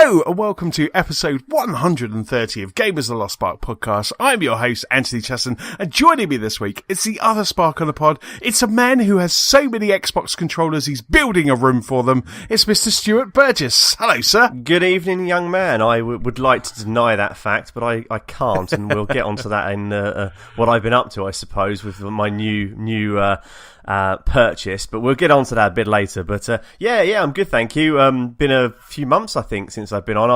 Hello and welcome to episode 130 of Gamers the Lost Spark podcast. I'm your host, Antony Chesson, and joining me this week, it's the other spark on the pod. It's a man who has so many Xbox controllers, he's building a room for them. It's Mr. Stuart Burgess. Hello, sir. Good evening, young man. I would like to deny that fact, but I can't, and we'll get onto that in what I've been up to, I suppose, with my new purchase, but we'll get onto that a bit later. But yeah, I'm good, thank you. Been a few months, I think, since I've been on.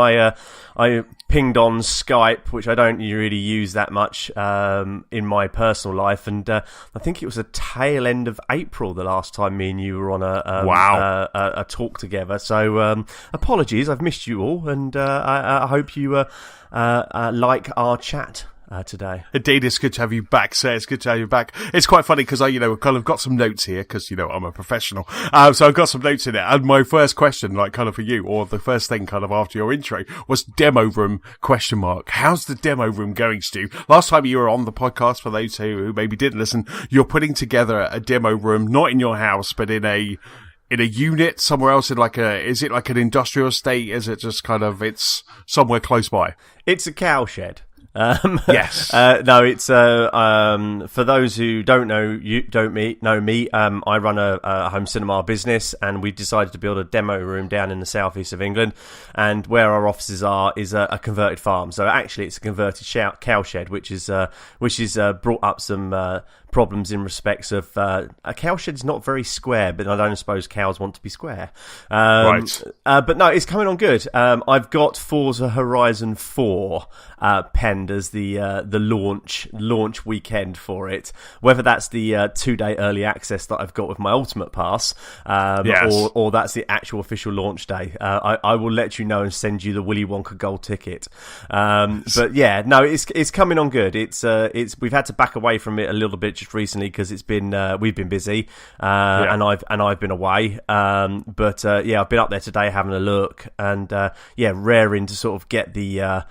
I pinged on Skype, which I don't really use that much in my personal life, and I think it was a tail end of April the last time me and you were on a talk together. So apologies, I've missed you all, and I hope you like our chat today. Indeed, it's good to have you back, sir. It's good to have you back. It's quite funny because I, kind of got some notes here because, I'm a professional. So I've got some notes in it. And my first question, kind of for you, or the first thing kind of after your intro, was demo room ? How's the demo room going, Stu? Last time you were on the podcast, for those who maybe didn't listen, you're putting together a demo room, not in your house, but in a unit somewhere else, is it like an industrial estate? Is it just kind of, it's somewhere close by? It's a cowshed. Yes. No, it's for those who don't know me. I run a home cinema business, and we decided to build a demo room down in the southeast of England, and where our offices are is a converted farm. So actually, it's a converted cowshed, which is brought up some problems in respects of a cowshed's not very square, but I don't suppose cows want to be square. Right. But no, it's coming on good. I've got Forza Horizon 4 penned as the launch weekend for it. Whether that's the 2-day early access that I've got with my Ultimate Pass, yes, or that's the actual official launch day. I will let you know and send you the Willy Wonka gold ticket. But yeah, no, it's coming on good. It's we've had to back away from it a little bit just recently because it's been we've been busy, and I've been away. But I've been up there today having a look, and raring to sort of get the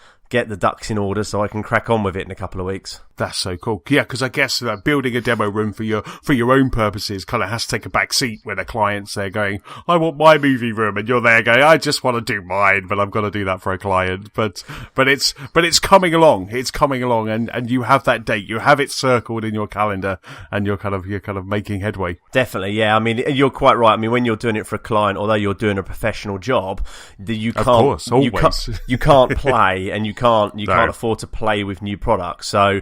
ducks in order so I can crack on with it in a couple of weeks. That's so cool. Yeah, because I guess building a demo room for your own purposes kind of has to take a back seat when a client's there going, I want my movie room, and you're there going, I just want to do mine, but I've got to do that for a client. But it's coming along. It's coming along, and you have that date. You have it circled in your calendar, and you're kind of making headway. Definitely, yeah. I mean, you're quite right. I mean, when you're doing it for a client, although you're doing a professional job, you can't play, and you can't afford to play with new products. So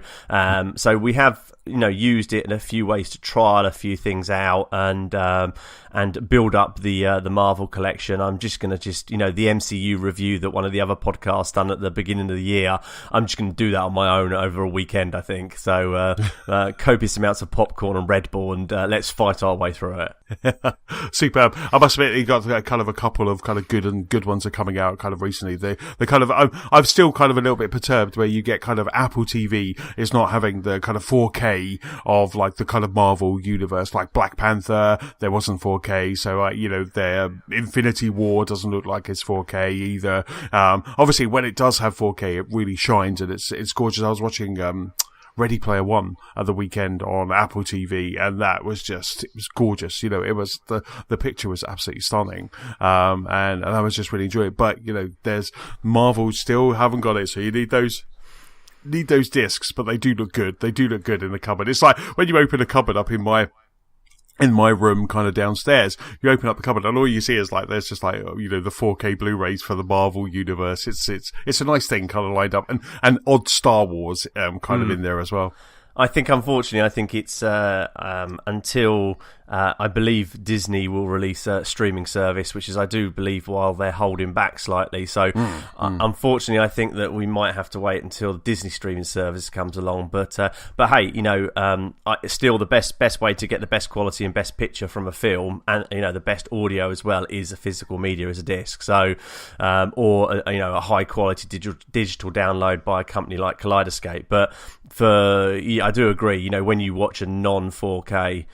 we have used it in a few ways to trial a few things out and build up the Marvel collection. I'm just going to the MCU review that one of the other podcasts done at the beginning of the year. I'm just going to do that on my own over a weekend, I think. So copious amounts of popcorn and Red Bull, and let's fight our way through it. Superb. I must admit, you got kind of a couple of kind of good ones are coming out kind of recently. They kind of I'm still kind of a little bit perturbed where you get kind of Apple TV is not having the kind of 4K of like the kind of Marvel universe, like Black Panther. There wasn't 4K, so their Infinity War doesn't look like it's 4K either. Obviously, when it does have 4K, it really shines, and it's gorgeous. I was watching Ready Player One at the weekend on Apple TV, and it was gorgeous. It was the picture was absolutely stunning, and I was just really enjoying it. But there's Marvel still haven't got it, so you need those discs, but they do look good. They do look good in the cupboard. It's like when you open a cupboard up in my room kind of downstairs, you open up the cupboard and all you see is like there's just like the 4K Blu-rays for the Marvel universe. It's a nice thing kind of lined up, and odd Star Wars kind of in there as well. I think, unfortunately, it's until I believe Disney will release a streaming service, which is, I do believe, while they're holding back slightly. So, unfortunately, I think that we might have to wait until the Disney streaming service comes along. But hey, still the best way to get the best quality and best picture from a film, and the best audio as well, is a physical media as a disc. So, or a high quality digital download by a company like Kaleidoscape. But I do agree. When you watch a non 4K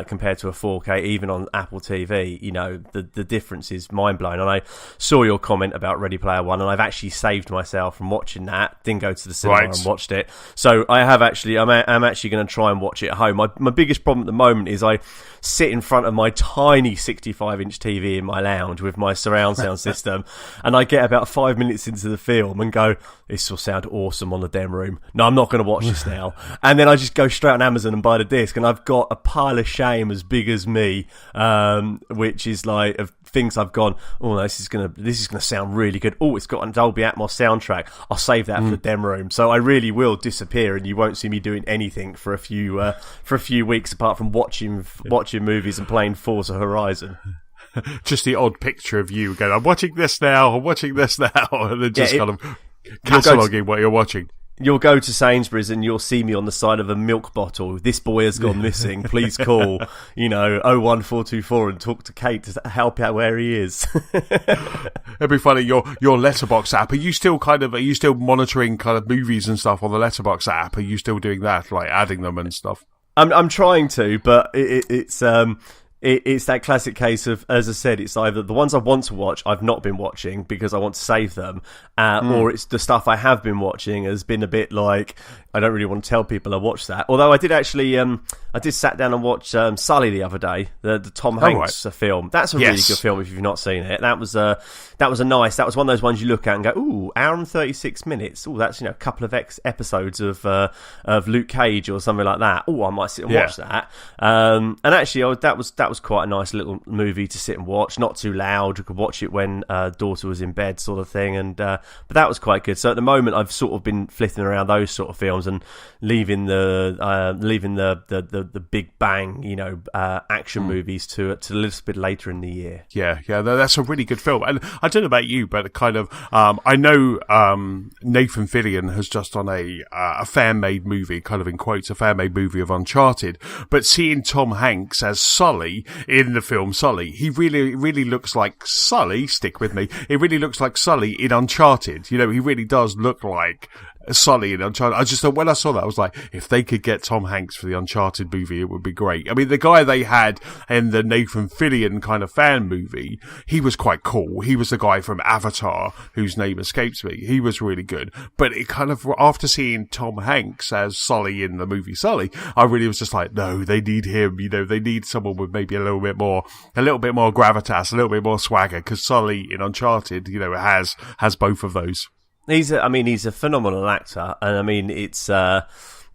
compared to a 4K, even on Apple TV, you know, the difference is mind-blowing. And I saw your comment about Ready Player One, and I've actually saved myself from watching that. Didn't go to the cinema and watched it. So I have actually, I'm actually going to try and watch it at home. My biggest problem at the moment is I sit in front of my tiny 65-inch TV in my lounge with my surround sound system, and I get about 5 minutes into the film and go, this will sound awesome on the den room. No, I'm not going to watch this now. And then I just go straight on Amazon and buy the disc, and I've got a pile of shame as big as me, which is like of things I've gone, oh, this is gonna sound really good. Oh, it's got a Dolby Atmos soundtrack. I'll save that for the den room. So I really will disappear, and you won't see me doing anything for a few weeks apart from watching movies and playing Forza Horizon. Just the odd picture of you going, I'm watching this now, and then just kind of cataloguing what you're watching. You'll go to Sainsbury's and you'll see me on the side of a milk bottle. This boy has gone missing. Please call, 01424 and talk to Kate to help out where he is. It'd be funny. Your Letterbox app. Are you still monitoring kind of movies and stuff on the Letterbox app? Are you still doing that, like adding them and stuff? I'm trying to, but it's that classic case of, as I said, it's either the ones I want to watch I've not been watching because I want to save them, or it's the stuff I have been watching has been a bit like, I don't really want to tell people I watched that. Although I did actually, I did sat down and watch Sully the other day, the Tom Hanks film. That's a really good film if you've not seen it. That was one of those ones you look at and go, ooh, hour and 36 minutes. Ooh, that's a couple of episodes of Luke Cage or something like that. Ooh, I might sit and watch that. And actually, that was quite a nice little movie to sit and watch. Not too loud. You could watch it when daughter was in bed, sort of thing. And but that was quite good. So at the moment, I've sort of been flitting around those sort of films and leaving the big bang, action movies to a little bit later in the year. Yeah, that's a really good film. And I don't know about you, but kind of, I know Nathan Fillion has just done a fan-made movie, kind of in quotes, a fan-made movie of Uncharted. But seeing Tom Hanks as Sully in the film Sully, he really, really looks like Sully. Stick with me. It really looks like Sully in Uncharted. He really does look like Sully in Uncharted. I just thought, when I saw that, I was like, if they could get Tom Hanks for the Uncharted movie, it would be great. I mean, the guy they had in the Nathan Fillion kind of fan movie, he was quite cool. He was the guy from Avatar, whose name escapes me. He was really good. But it kind of, after seeing Tom Hanks as Sully in the movie Sully, I really was just like, no, they need him. They need someone with maybe a little bit more gravitas, a little bit more swagger, because Sully in Uncharted, has both of those. He's a phenomenal actor, and I mean, it's and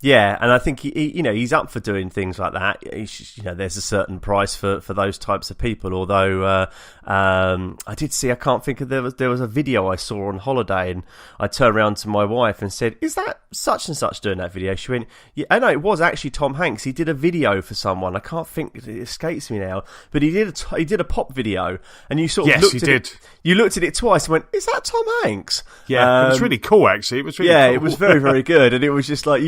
I think he's up for doing things like that. There's a certain price for those types of people. Although I did see, I can't think of, there was a video I saw on holiday, and I turned around to my wife and said, "Is that such and such doing that video?" She went, "Yeah, I know, it was actually Tom Hanks. He did a video for someone. I can't think, it escapes me now, but he did a pop video, and you sort of looked at it. You looked at it twice and went, "Is that Tom Hanks?" Yeah, it was really cool. Actually, it was really cool. It was very, very good, and it was just like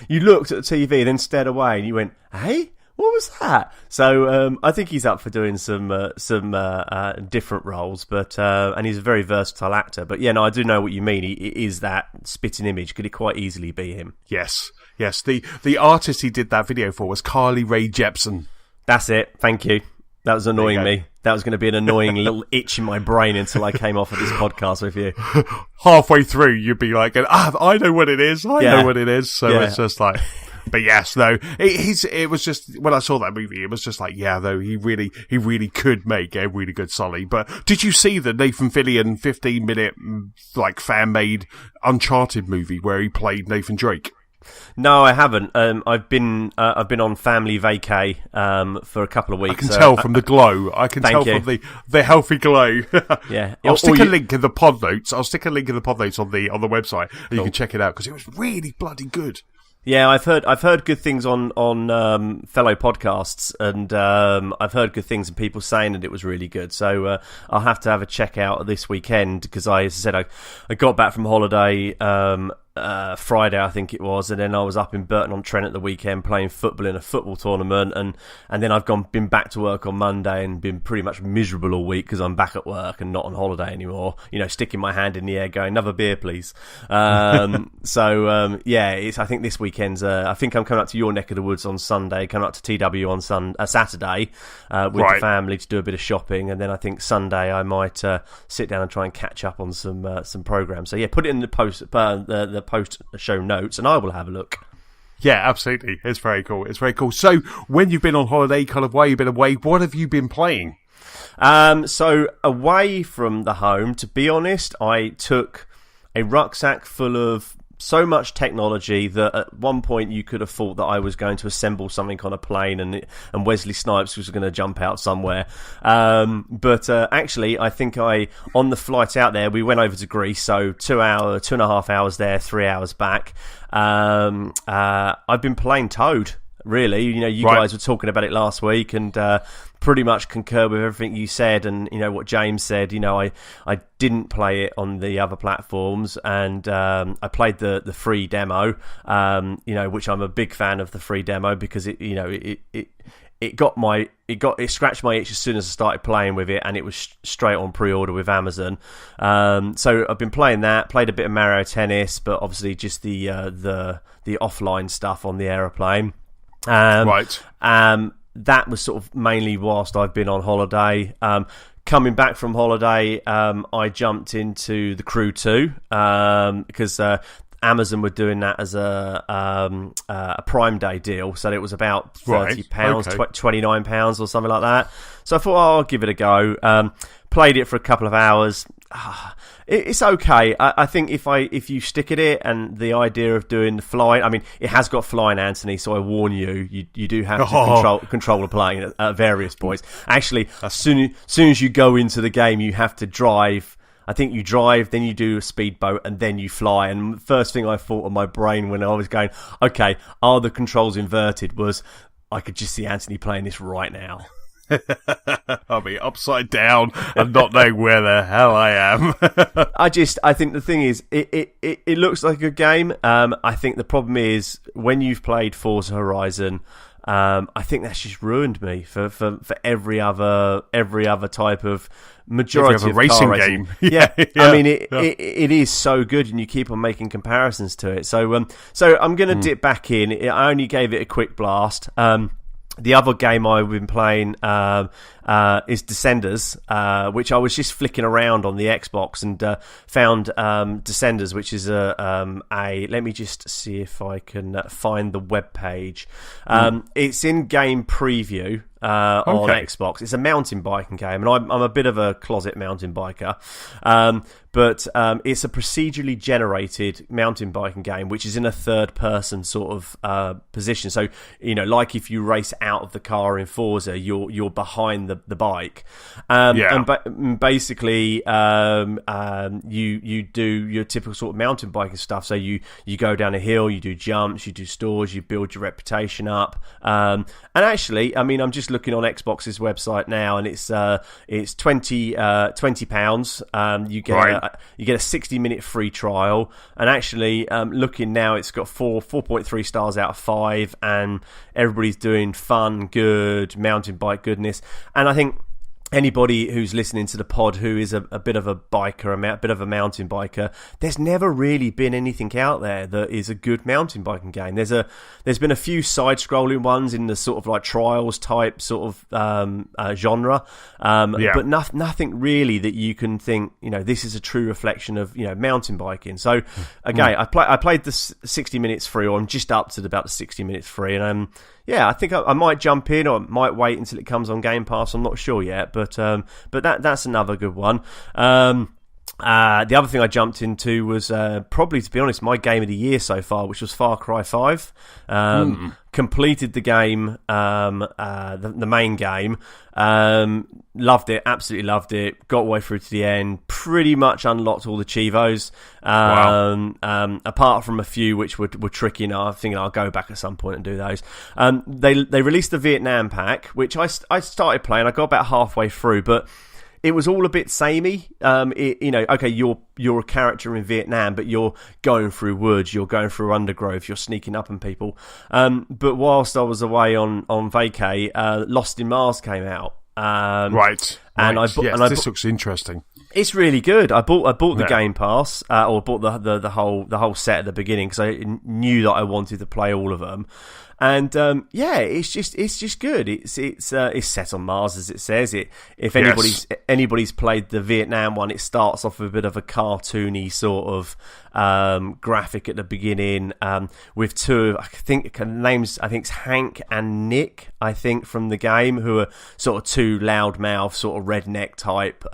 you looked at the TV, then stared away, and you went, "Hey, what was that?" So I think he's up for doing some different roles, but and he's a very versatile actor. But yeah, no, I do know what you mean. He is that spitting image. Could it quite easily be him? Yes. The artist he did that video for was Carly Rae Jepsen. That's it. Thank you. That was annoying me. That was going to be an annoying little itch in my brain until I came off of this podcast with you. Halfway through, you'd be like, I know what it is. I know what it is. So it's just like, but yes, no, it was just, when I saw that movie, it was just like, yeah, though, he really could make a really good Sully. But did you see the Nathan Fillion 15-minute, like, fan-made Uncharted movie where he played Nathan Drake? No, I haven't. I've been on family vacay for a couple of weeks. I can tell from the glow. I can tell from the healthy glow. Yeah, I'll stick a link in the pod notes. on the website, and you can check it out because it was really bloody good. Yeah, I've heard good things on fellow podcasts, and I've heard good things and people saying that it was really good. So I'll have to have a check out this weekend because, as I said, I got back from holiday Friday, I think it was, and then I was up in Burton-on-Trent at the weekend playing football in a football tournament, and then I've been back to work on Monday and been pretty much miserable all week because I'm back at work and not on holiday anymore. Sticking my hand in the air, going, "Another beer, please." I think this weekend's. I think I'm coming up to your neck of the woods on Sunday, coming up to TW on Saturday with the family to do a bit of shopping, and then I think Sunday I might sit down and try and catch up on some programs. So yeah, put it in the post the post show notes, and I will have a look. Yeah, absolutely. It's very cool. So when you've been on holiday, kind of while you've been away, what have you been playing? So away from the home, to be honest, I took a rucksack full of so much technology that at one point you could have thought that I was going to assemble something on a plane and Wesley Snipes was going to jump out somewhere. But actually, I think on the flight out there, we went over to Greece, so 2.5 hours there, 3 hours back. I've been playing Toad. Really, you guys were talking about it last week, and pretty much concur with everything you said, and what James said. I didn't play it on the other platforms, and I played the free demo. Which I'm a big fan of the free demo because it scratched my itch as soon as I started playing with it, and it was straight on pre-order with Amazon. So I've been playing that, played a bit of Mario Tennis, but obviously just the offline stuff on the aeroplane. That was sort of mainly whilst I've been on holiday. Coming back from holiday, I jumped into The Crew 2 because Amazon were doing that as a Prime Day deal, so it was about £30, £29 or something like that. So I thought, I'll give it a go. Played it for a couple of hours. It's okay. I think if you stick at it, and the idea of doing the flying, I mean, it has got flying, Antony. So I warn you, you do have to control the plane at various points. Actually, as soon as you go into the game, you have to drive. I think you drive, then you do a speedboat, and then you fly. And the first thing I thought on my brain when I was going, okay, are the controls inverted? Was I could just see Antony playing this right now. I'll be upside down and not knowing where the hell I am. I think the thing is, it looks like a good game. I think the problem is when you've played Forza Horizon, I think that's just ruined me for every other type of majority of racing car game. Yeah. I mean, it is so good, and you keep on making comparisons to it. So I'm going to dip back in. I only gave it a quick blast. The other game I've been playing is Descenders, which I was just flicking around on the Xbox and found Descenders, which is let me just see if I can find the web page. It's in game preview on Xbox. It's a mountain biking game, and I'm a bit of a closet mountain biker. But it's a procedurally generated mountain biking game, which is in a third-person sort of position. So, like if you race out of the car in Forza, you're behind the bike. And basically, you do your typical sort of mountain biking stuff. So you go down a hill, you do jumps, you do stores, you build your reputation up. And actually, I mean, I'm just looking on Xbox's website now, and it's £20. You get a 60-minute free trial, and actually, looking now, it's got 4.3 stars out of 5, and everybody's doing fun, good mountain bike goodness. And I think anybody who's listening to the pod who is a bit of a biker, a bit of a mountain biker, there's never really been anything out there that is a good mountain biking game. There's been a few side-scrolling ones in the sort of like Trials type sort of genre, but nothing really that you can think, this is a true reflection of mountain biking. So again, I played the 60 minutes free, or I'm just up to about the 60 minutes free, and I think I might jump in, or might wait until it comes on Game Pass. I'm not sure yet, but that's another good one. The other thing I jumped into was probably, to be honest, my game of the year so far, which was Far Cry 5. Completed the game, the main game. Loved it, absolutely loved it. Got all the way through to the end. Pretty much unlocked all the Chivos. Apart from a few which were tricky. I think I'll go back at some point and do those. They released the Vietnam pack, which I started playing. I got about halfway through, but it was all a bit samey. Okay, you're a character in Vietnam, but you're going through woods, you're going through undergrowth, you're sneaking up on people. But whilst I was away on vacay, Lost in Mars came out. Right. This looks interesting. It's really good. I bought the Game Pass, or bought the whole set at the beginning because I knew that I wanted to play all of them. And it's just good. It's set on Mars, as it says. If anybody's played the Vietnam one, it starts off with a bit of a cartoony sort of graphic at the beginning, with two, I think names, I think it's Hank and Nick, I think, from the game, who are sort of two loudmouth, sort of redneck type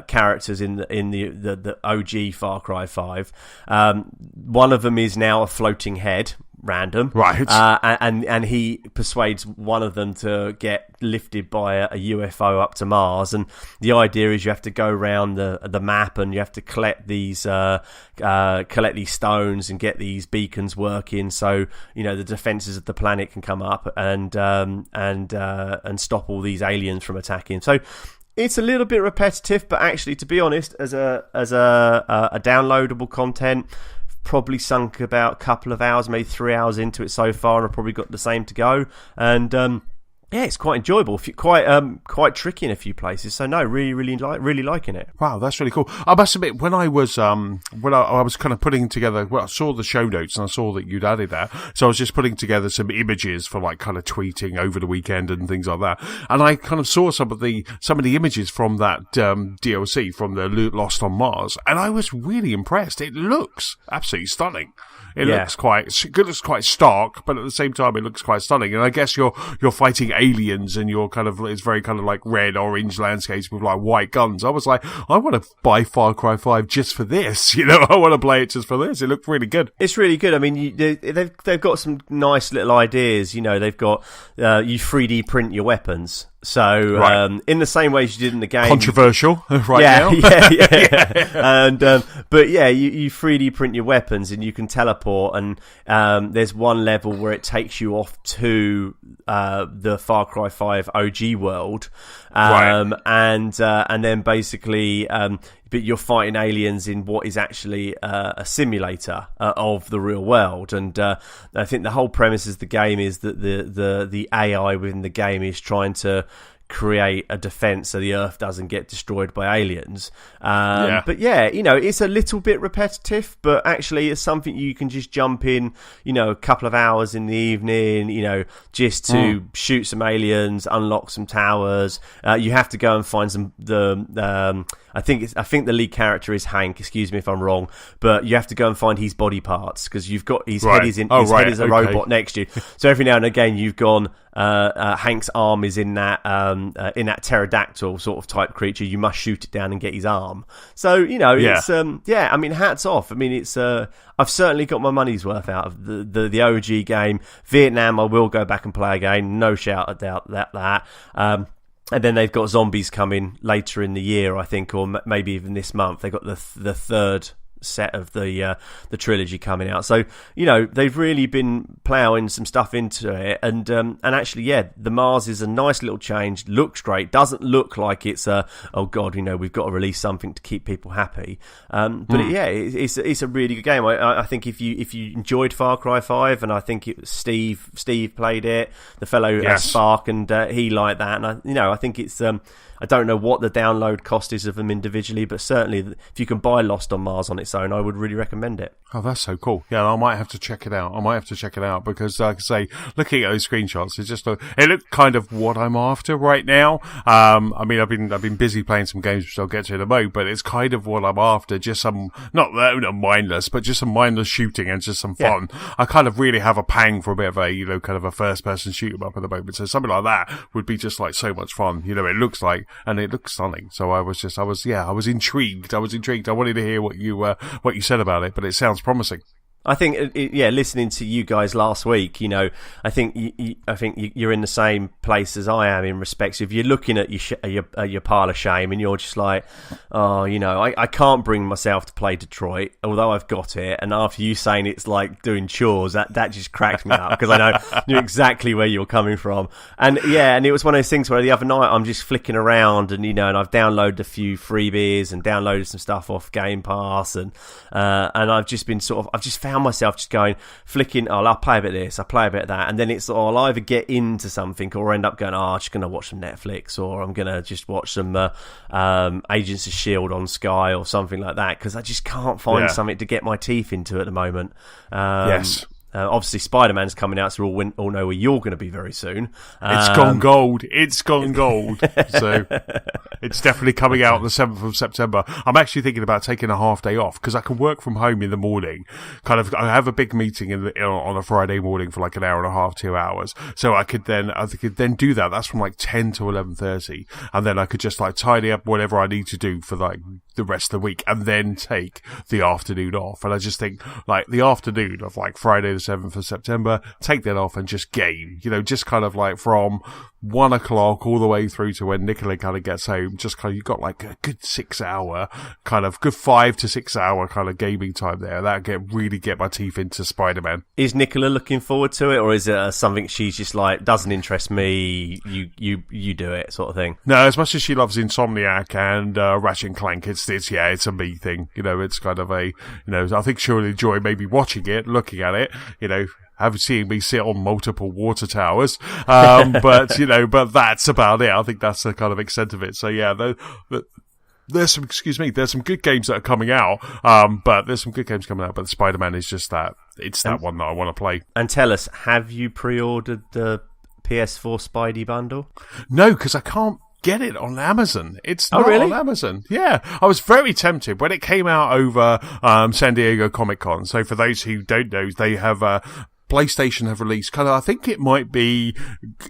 characters in the OG Far Cry 5. One of them is now a floating head. Random, right? And he persuades one of them to get lifted by a UFO up to Mars, and the idea is you have to go around the map and you have to collect these stones and get these beacons working, so the defenses of the planet can come up and stop all these aliens from attacking. So it's a little bit repetitive, but actually, to be honest, as a downloadable content, probably sunk about a couple of hours, maybe 3 hours into it so far, and I've probably got the same to go. And it's quite enjoyable, quite tricky in a few places. So no, really liking it. Wow, that's really cool. I must admit, when I was kind of putting together, I saw the show notes and I saw that you'd added that, so I was just putting together some images for like kind of tweeting over the weekend and things like that. And I kind of saw some of the images from that DLC from the Lost on Mars, and I was really impressed. It looks absolutely stunning. It looks quite stark, but at the same time, it looks quite stunning. And I guess you're fighting aliens, and it's very kind of like red, orange landscapes with like white guns. I was like, I want to buy Far Cry 5 just for this. I want to play it just for this. It looked really good. It's really good. I mean, they've got some nice little ideas. They've got you 3D print your weapons. So, in the same way as you did in the game, controversial now. And but you 3D print your weapons and you can teleport. And there's one level where it takes you off to the Far Cry 5 OG world, and then basically. But you're fighting aliens in what is actually a simulator of the real world, and I think the whole premise of the game is that the AI within the game is trying to create a defense so the Earth doesn't get destroyed by aliens. But it's a little bit repetitive, but actually it's something you can just jump in, a couple of hours in the evening, just to shoot some aliens, unlock some towers. You have to go and find I think the lead character is Hank. Excuse me if I'm wrong, but you have to go and find his body parts because you've got his head is head is a robot next to you. So every now and again you've gone. Hank's arm is in that pterodactyl sort of type creature. You must shoot it down and get his arm. So it's I mean, hats off. I mean, it's I've certainly got my money's worth out of the OG game. Vietnam, I will go back and play again. No shout about that. And then they've got zombies coming later in the year, I think, or maybe even this month. They've got the third set of the trilogy coming out. So they've really been ploughing some stuff into it, and actually the Mars is a nice little change. Looks great. Doesn't look like it's oh god, we've got to release something to keep people happy. It's a really good game. I think if you enjoyed Far Cry 5, and I think it was Steve played it, the fellow Spark, and he liked that, and I think it's I don't know what the download cost is of them individually, but certainly if you can buy Lost on Mars on its own, I would really recommend it. Oh, that's so cool. Yeah, I might have to check it out. Because, like I say, looking at those screenshots, it looked kind of what I'm after right now. I mean, I've been busy playing some games, which I'll get to in a moment, but it's kind of what I'm after. Just some, not mindless, but just some mindless shooting and just some fun. Yeah. I kind of really have a pang for a bit of a, kind of a first person shoot 'em up at the moment. So something like that would be just like so much fun. It looks like, and it looks stunning. So I was intrigued. I wanted to hear what you said about it, but it sounds promising. I think, listening to you guys last week, I think you're in the same place as I am in respects of you're looking at your pile of shame and you're just like, oh, I can't bring myself to play Detroit, although I've got it. And after you saying it's like doing chores, that just cracked me up because I knew exactly where you were coming from. And it was one of those things where the other night I'm just flicking around and I've downloaded a few freebies and downloaded some stuff off Game Pass and I've just been I've just found myself just going flicking, I'll play a bit of this, I'll play a bit of that, and then I'll either get into something or end up going, I'm just going to watch some Netflix, or I'm going to just watch some Agents of S.H.I.E.L.D. on Sky or something like that, because I just can't find something to get my teeth into at the moment. Yes. Obviously, Spider-Man's coming out, so we all know where you're going to be very soon. It's gone gold. It's gone gold. So it's definitely coming out on the 7th of September. I'm actually thinking about taking a half day off because I can work from home in the morning. I have a big meeting on a Friday morning for like an hour and a half, 2 hours. So I could then do that. That's from like 10 to 11:30, and then I could just like tidy up whatever I need to do for like the rest of the week, and then take the afternoon off. And I just think like the afternoon of like Friday the 7th of September, take that off and just game, just kind of like from 1 o'clock all the way through to when Nicola kind of gets home. Just kind of, you've got like a good 6 hour, kind of good 5 to 6 hour kind of gaming time there. That really get my teeth into Spider-Man. Is Nicola looking forward to it, or is it something she's just like, doesn't interest me, you do it sort of thing? No, as much as she loves Insomniac and Ratchet and Clank, it's a me thing. It's kind of I think she'll enjoy maybe watching it, looking at it, seeing me sit on multiple water towers. But that's about it. I think that's the kind of extent of it. So yeah, there's some good games that are coming out. But the Spider-Man is just that. It's that one that I want to play. And tell us, have you pre-ordered the PS4 Spidey bundle? No, because I can't get it on Amazon. It's not really? on Amazon. Yeah. I was very tempted when it came out over San Diego Comic-Con. So for those who don't know, they have PlayStation have released kind of, I think it might be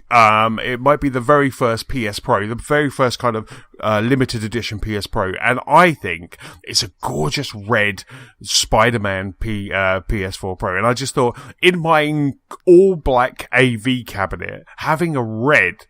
the very first PS Pro, the very first kind of limited edition PS Pro, and I think it's a gorgeous red Spider-Man PS4 Pro, and I just thought in my all black AV cabinet, having a red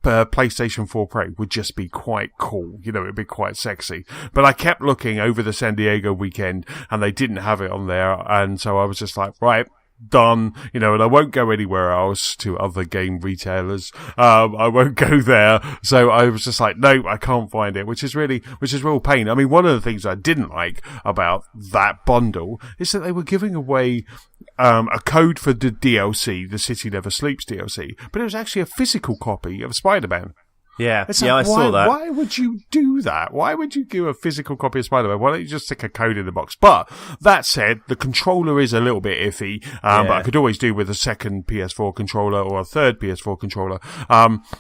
PlayStation 4 Pro would just be quite cool. It'd be quite sexy. But I kept looking over the San Diego weekend and they didn't have it on there, and so I was just like, right, done, and I won't go anywhere else to other game retailers. I won't go there. So I was just like, no, I can't find it, which is real pain. I mean, one of the things I didn't like about that bundle is that they were giving away a code for the DLC, the City Never Sleeps DLC, but it was actually a physical copy of Spider-Man. Yeah, I saw that. Why would you do that? Why would you give a physical copy of Spider-Man? Why don't you just stick a code in the box? But that said, the controller is a little bit iffy, but I could always do with a second PS4 controller or a third PS4 controller.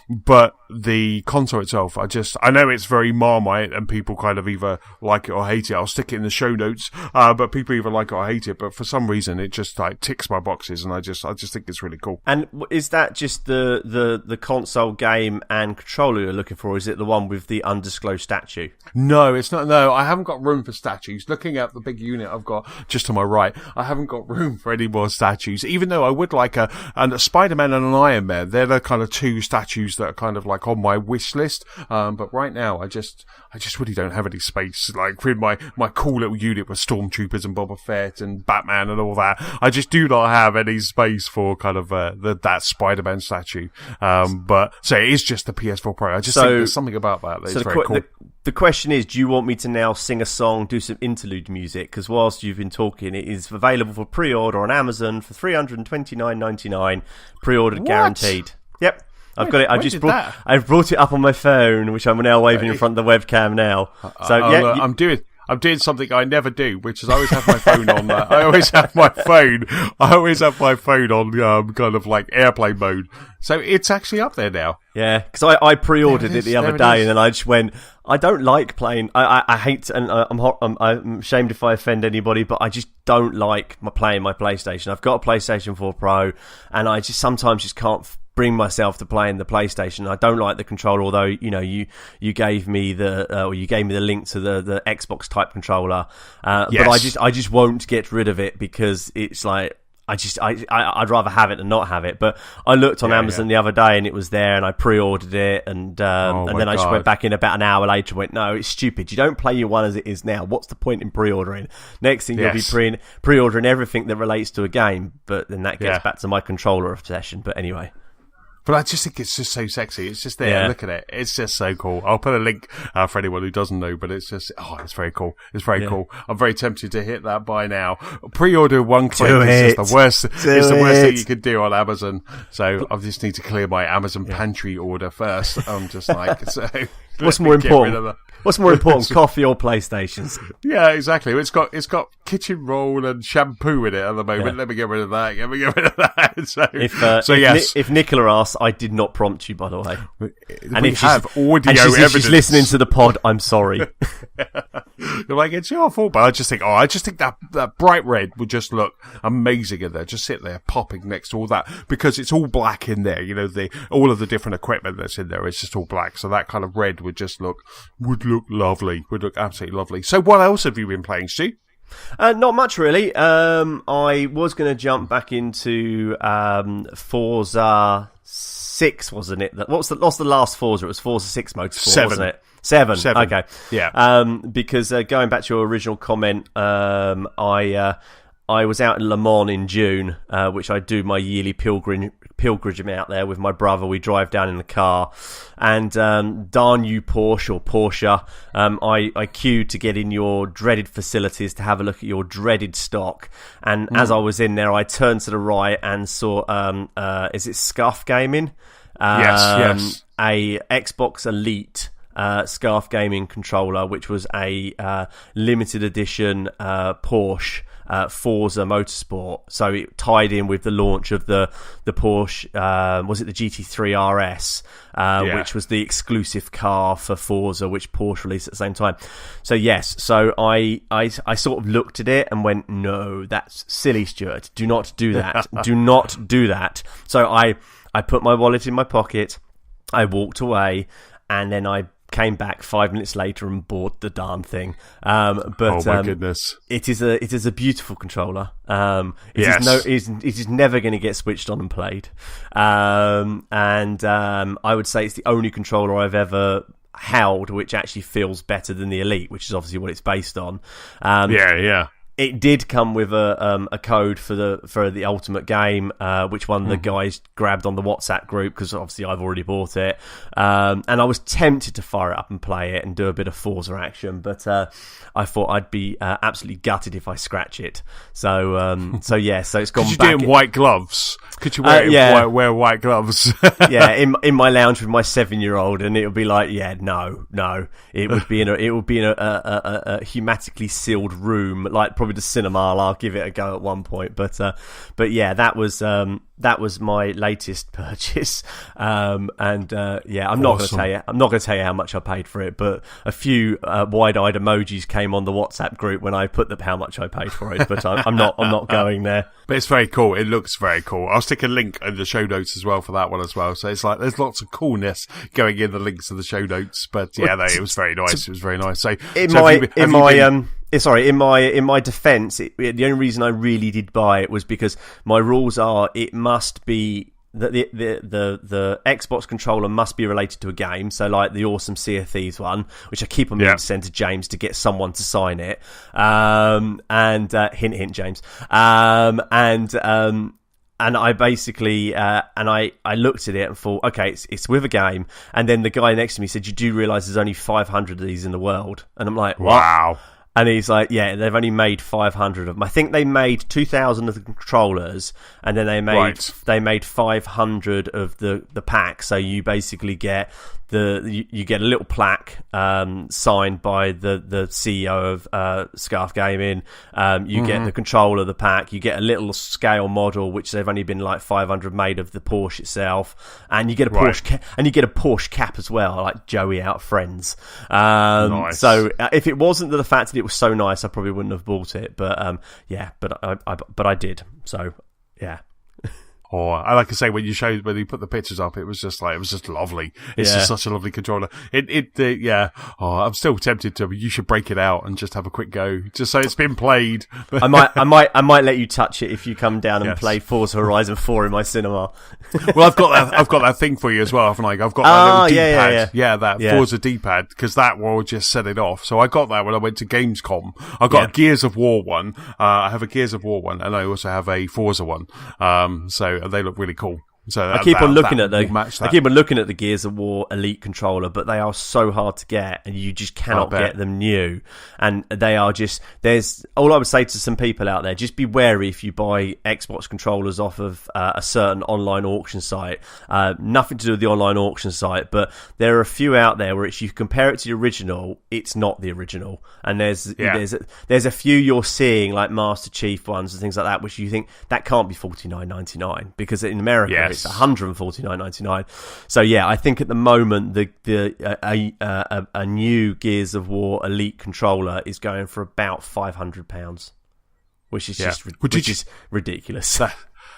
But the console itself, I know it's very Marmite and people kind of either like it or hate it. I'll stick it in the show notes, but people either like it or hate it. But for some reason, it just like ticks my boxes, and I just think it's really cool. And is that just the console game and controller you're looking for? Is it the one with the undisclosed statue? No, it's not. No, I haven't got room for statues. Looking at the big unit I've got just to my right, I haven't got room for any more statues. Even though I would like a Spider-Man and an Iron Man. They're the kind of two statues that are kind of like on my wish list. But right now, I just really don't have any space. Like with my cool little unit with Stormtroopers and Boba Fett and Batman and all that, I just do not have any space for kind of that Spider-Man statue. But so it is just the PS4 Pro. I just think there's something about that that's very cool. The question is, do you want me to now sing a song, do some interlude music? Because whilst you've been talking, it is available for pre-order on Amazon for $329.99, pre-ordered guaranteed. Yep. I've got it. I've brought it up on my phone, which I'm now waving in front of the webcam now. So I'm doing something I never do, which is I always have my phone on. I always have my phone on kind of like airplane mode. So it's actually up there now. Yeah, because I pre-ordered it the other day, and then I just went, I don't like playing. I hate, and I'm ashamed if I offend anybody, but I just don't like playing my PlayStation. I've got a PlayStation 4 Pro, and I just sometimes just can't bring myself to playing the PlayStation. I don't like the controller, although you gave me the link to the Xbox type controller, but I just won't get rid of it because it's like I'd rather have it than not have it. But I looked on Amazon the other day and it was there, and I pre-ordered it, and then I just went back in about an hour later and went, no, it's stupid. You don't play your one as it is now. What's the point in pre-ordering? Next thing you'll be pre-ordering everything that relates to a game, but then that gets back to my controller obsession. But anyway. But I just think it's just so sexy. It's just there. Yeah. Look at it. It's just so cool. I'll put a link for anyone who doesn't know, but it's just, it's very cool. It's very cool. I'm very tempted to hit that buy now. Pre-order one click is just the worst. It's the worst thing you could do on Amazon. So I just need to clear my Amazon pantry order first. I'm just like, so. What's more important? What's more important, coffee or PlayStations? Yeah, exactly. It's got kitchen roll and shampoo in it at the moment. Yeah. Let me get rid of that. If Nicola asks, I did not prompt you, by the way. And if she's listening to the pod, I'm sorry. You're like, it's your fault. But I just think that bright red would just look amazing in there. Just sit there popping next to all that, because it's all black in there. All of the different equipment that's in there is just all black. So that kind of red would look lovely. Would look absolutely lovely. So what else have you been playing, Stu? Not much, really. I was going to jump back into Forza 6, wasn't it? What's the last Forza? It was Forza 6 Motorsport, wasn't it? Seven. Okay. Yeah. Because going back to your original comment, I was out in Le Mans in June, which I do my yearly pilgrimage out there with my brother. We drive down in the car, and darn you Porsche, I queued to get in your dreaded facilities to have a look at your dreaded stock. And as I was in there, I turned to the right and saw, is it Scuff Gaming? Yes. A Xbox Elite Scarf Gaming controller, which was a limited edition Porsche Forza Motorsport. So it tied in with the launch of the Porsche, was it the GT3 RS, which was the exclusive car for Forza, which Porsche released at the same time. So yes, I sort of looked at it and went, no, that's silly, Stuart. Do not do that. Do not do that. So I put my wallet in my pocket, I walked away, and then I came back 5 minutes later and bought the darn thing. But oh my goodness, it is a beautiful controller. It is never going to get switched on and played. And I would say it's the only controller I've ever held which actually feels better than the Elite, which is obviously what it's based on. It did come with a code for the Ultimate Game, which one of the guys grabbed on the WhatsApp group, because obviously I've already bought it. And I was tempted to fire it up and play it and do a bit of Forza action, but I thought I'd be absolutely gutted if I scratch it. So it's gone. Could you back do it in white gloves? Could you wear white gloves? Yeah, in my lounge with my 7-year-old, and it would be like, no. It would be in a hermetically sealed room, like probably the cinema. I'll give it a go at one point, but yeah, that was my latest purchase. I'm not going to tell you. I'm not going to tell you how much I paid for it, but a few wide-eyed emojis came on the WhatsApp group when I put how much I paid for it. But I'm not going there. But it's very cool. It looks very cool. I'll stick a link in the show notes as well for that one as well. So it's like there's lots of coolness going in the links to the show notes. But yeah, it was very nice. It was very nice. So in my defence, the only reason I really did buy it was because my rules are it must be that the Xbox controller must be related to a game. So like the awesome Sea of Thieves one, which I keep on meaning to send to James to get someone to sign it. And hint, James. And I basically, I looked at it and thought, okay, it's with a game. And then the guy next to me said, you do realise there's only 500 of these in the world? And I'm like, what? Wow. And he's like, yeah, they've only made 500 of them. I think they made 2,000 of the controllers, and then they made 500 of the pack. So you basically get you get a little plaque signed by the CEO of Scarf Gaming. You get the controller, the pack. You get a little scale model, which they've only been like 500 made of the Porsche itself, and you get a Porsche and you get a Porsche cap as well, like Joey out of Friends. Nice. So if it wasn't the fact that it was so nice, I probably wouldn't have bought it. But but I did. So yeah. like I say, when you put the pictures up, it was just lovely. It's just such a lovely controller. I'm still tempted to. You should break it out and just have a quick go, just so it's been played. I might let you touch it if you come down and play Forza Horizon 4 in my cinema. Well, I've got that thing for you as well, haven't I? I've got that little D-pad. That Forza D-pad, because that will just set it off. So I got that when I went to Gamescom. I got a Gears of War one. I have a Gears of War one, and I also have a Forza one. So they look really cool. So I keep on looking at the Gears of War Elite controller, but they are so hard to get, and you just cannot get them new. And they are just all I would say to some people out there: just be wary if you buy Xbox controllers off of a certain online auction site. Nothing to do with the online auction site, but there are a few out there where if you compare it to the original, it's not the original. And there's a few you're seeing, like Master Chief ones and things like that, which you think that can't be $49.99, because in America it's $149.99. So I think at the moment a new Gears of War Elite controller is going for about £500, which is just ridiculous.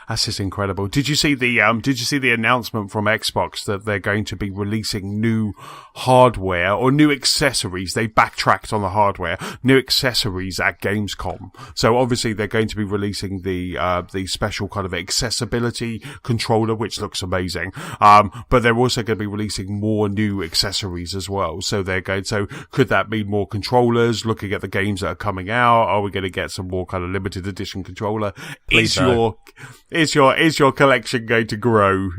That's just incredible. Did you see the announcement from Xbox that they're going to be releasing new hardware or new accessories? They backtracked on the hardware, new accessories at Gamescom. So obviously they're going to be releasing the special kind of accessibility controller, which looks amazing. But they're also going to be releasing more new accessories as well. So could that be more controllers? Looking at the games that are coming out, are we going to get some more kind of limited edition controller? Is your collection going to grow?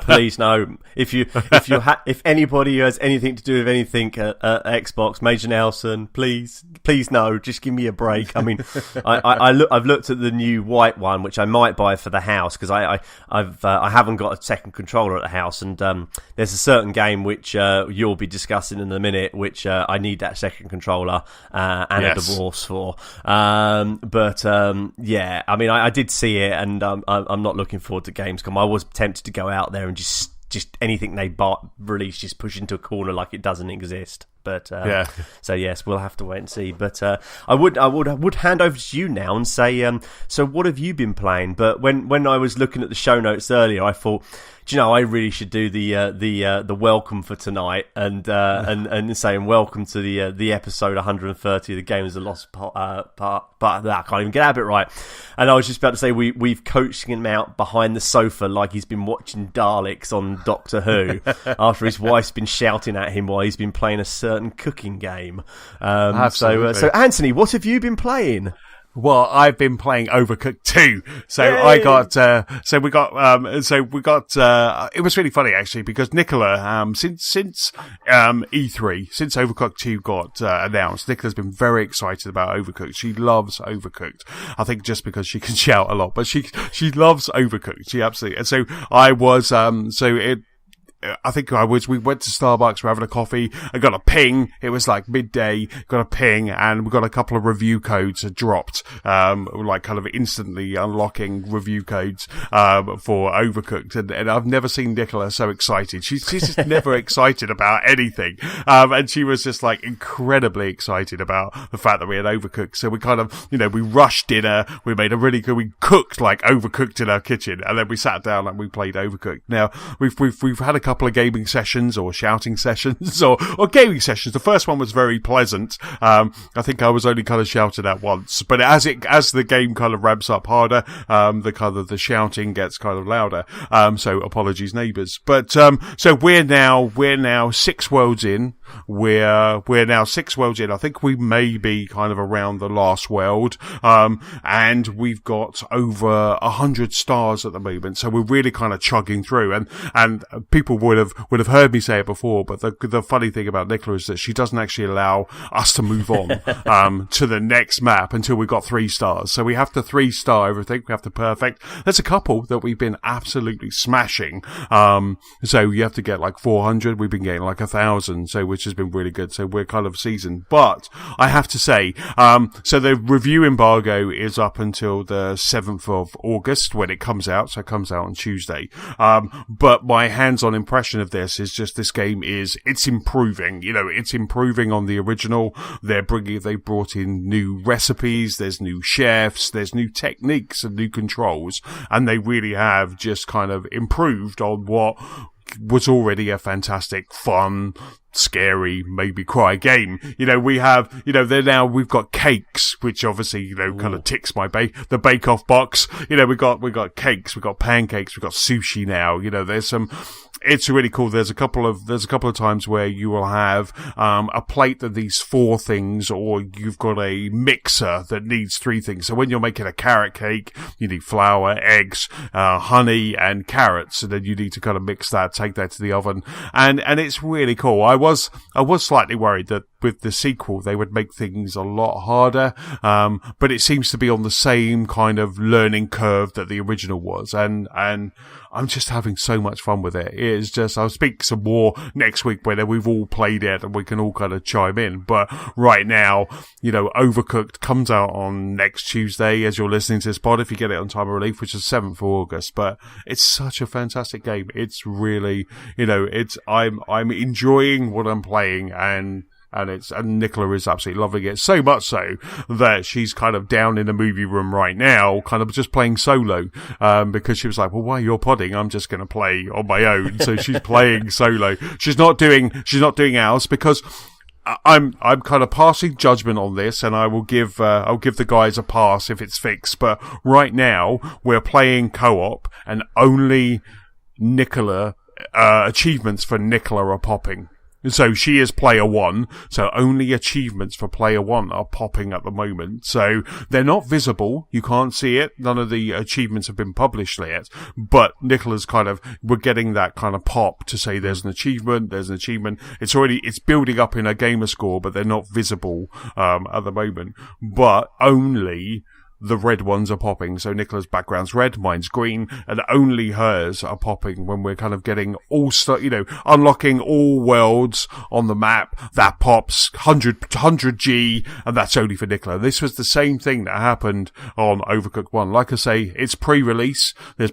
Please no. If anybody has anything to do with anything at Xbox, Major Nelson, please no. Just give me a break. I mean, I've looked at the new white one, which I might buy for the house, because I haven't got a second controller at the house, and there's a certain game which you'll be discussing in a minute, which I need that second controller and a divorce for. I mean, I did see it, and I'm not looking forward to Gamescom. I was tempted to go out there and just anything they release, just push into a corner like it doesn't exist. But so yes, we'll have to wait and see. But I would hand over to you now and say, so what have you been playing? But when I was looking at the show notes earlier, I thought, do you know, I really should do the welcome for tonight and saying welcome to the episode 130 of the Game is a Lost part. But I can't even get out of it right. And I was just about to say we've coached him out behind the sofa like he's been watching Daleks on Doctor Who after his wife's been shouting at him while he's been playing a certain cooking game. So Antony, what have you been playing? Well, I've been playing Overcooked 2. So Yay! It was really funny actually, because Nicola, since E3, since Overcooked 2 got announced, Nicola's been very excited about Overcooked. She loves Overcooked. I think just because she can shout a lot, but she loves Overcooked. She absolutely, and so I was, we went to Starbucks, we're having a coffee, I got a ping, it was like midday, got a ping, and we got a couple of review codes dropped, like kind of instantly unlocking review codes, for Overcooked, and I've never seen Nicola so excited. She's just never excited about anything, and she was just like incredibly excited about the fact that we had Overcooked. So we kind of, we rushed dinner, we cooked like Overcooked in our kitchen, and then we sat down and we played Overcooked. Now, we've had a couple of gaming sessions or shouting sessions or gaming sessions. The first one was very pleasant. I think I was only kind of shouted at once, but as the game kind of ramps up harder, the shouting gets kind of louder. So apologies, neighbours. But so we're now 6 worlds in. We're now 6 worlds in. I think we may be kind of around the last world. And we've got over 100 stars at the moment. So we're really kind of chugging through, and people would have heard me say it before, but the funny thing about Nicola is that she doesn't actually allow us to move on to the next map until we got 3 stars. So we have to 3-star everything. We have to perfect. There's a couple that we've been absolutely smashing. So you have to get like 400. We've been getting like 1,000. So which has been really good. So we're kind of seasoned. But I have to say, so the review embargo is up until the 7th of August when it comes out. So it comes out on Tuesday. But my hands-on impression of this is just this game it's improving. It's improving on the original. They brought in new recipes. There's new chefs. There's new techniques and new controls. And they really have just kind of improved on what was already a fantastic, fun, scary, maybe cry game. We have, we've got cakes, which obviously, kind of ticks my the bake-off box. We've got cakes, we've got pancakes, we've got sushi now. There's some, it's really cool. There's a couple of times where you will have, a plate that needs 4 things, or you've got a mixer that needs 3 things. So when you're making a carrot cake, you need flour, eggs, honey, and carrots. And then you need to kind of mix that, take that to the oven. And it's really cool. I was slightly worried that with the sequel they would make things a lot harder, but it seems to be on the same kind of learning curve that the original was, and I'm just having so much fun with it. It is just, I'll speak some more next week when we've all played it and we can all kind of chime in. But right now, Overcooked comes out on next Tuesday as you're listening to this pod, if you get it on time of relief, which is 7th of August. But it's such a fantastic game. It's really, I'm enjoying what I'm playing, and Nicola is absolutely loving it, so much so that she's kind of down in the movie room right now, kind of just playing solo, because she was like, well, while you're podding, I'm just going to play on my own. So she's playing solo. She's not doing ours, because I'm kind of passing judgment on this, and I'll give the guys a pass if it's fixed. But right now we're playing co-op, and only Nicola, achievements for Nicola are popping. So she is player 1, so only achievements for player 1 are popping at the moment. So they're not visible, you can't see it, none of the achievements have been published yet, but Nicola's we're getting that kind of pop to say there's an achievement. It's building up in a gamer score, but they're not visible, at the moment. But only the red ones are popping. So Nicola's background's red, mine's green, and only hers are popping when we're kind of getting unlocking all worlds on the map. That pops 100G, and that's only for Nicola. This was the same thing that happened on Overcooked 1. Like I say, it's pre-release. There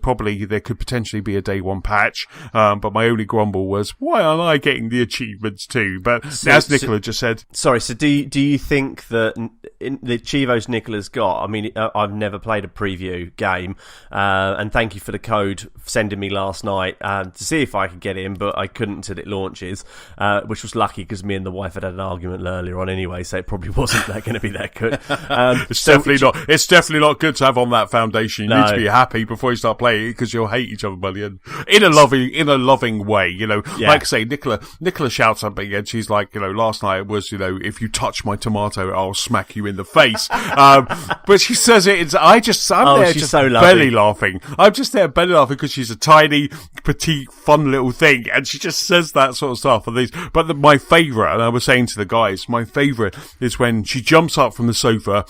could potentially be a day 1 patch, but my only grumble was, why aren't I getting the achievements too? But as Nicola just said... Sorry, so do you think that the achievos Nicola's got, I mean, I've never played a preview game, and thank you for the code sending me last night to see if I could get in, but I couldn't until it launches, which was lucky because me and the wife had an argument earlier on anyway, so it probably wasn't going to be that good. It's definitely not good to have on that foundation. You need to be happy before you start playing it, because you'll hate each other by the end, in a loving way. Like I say, Nicola shouts at me, and she's like, last night was, if you touch my tomato, I'll smack you in the face. But she says it. I'm there just so belly laughing. I'm just there belly laughing because she's a tiny, petite, fun little thing, and she just says that sort of stuff. But my favourite, and I was saying to the guys, my favourite is when she jumps up from the sofa,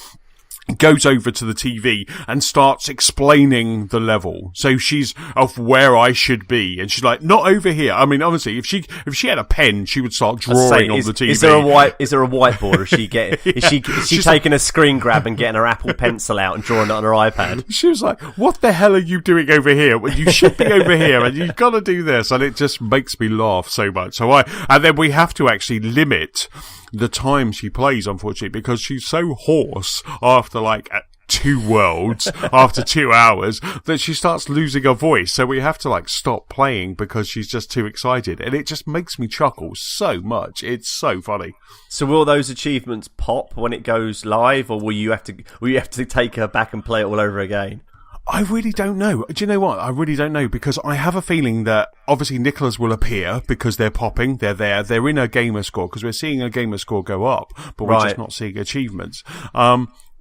goes over to the TV and starts explaining the level. So she's of where I should be, and she's like, not over here. I mean, obviously, if she had a pen, she would start drawing on the TV. Is there a whiteboard? Or is she taking a screen grab and getting her Apple Pencil out and drawing it on her iPad? She was like, what the hell are you doing over here? Well, you should be over here, and you've got to do this. And it just makes me laugh so much. And then we have to actually limit the time she plays, unfortunately, because she's so hoarse after at 2 worlds, after 2 hours, that she starts losing her voice. So we have to stop playing because she's just too excited, and it just makes me chuckle so much. It's so funny. So will those achievements pop when it goes live, or will you have to take her back and play it all over again? I really don't know. Do you know what? I really don't know, because I have a feeling that obviously Nicola's will appear because they're popping. They're there. They're in a gamer score, because we're seeing a gamer score go up, but we're just not seeing achievements.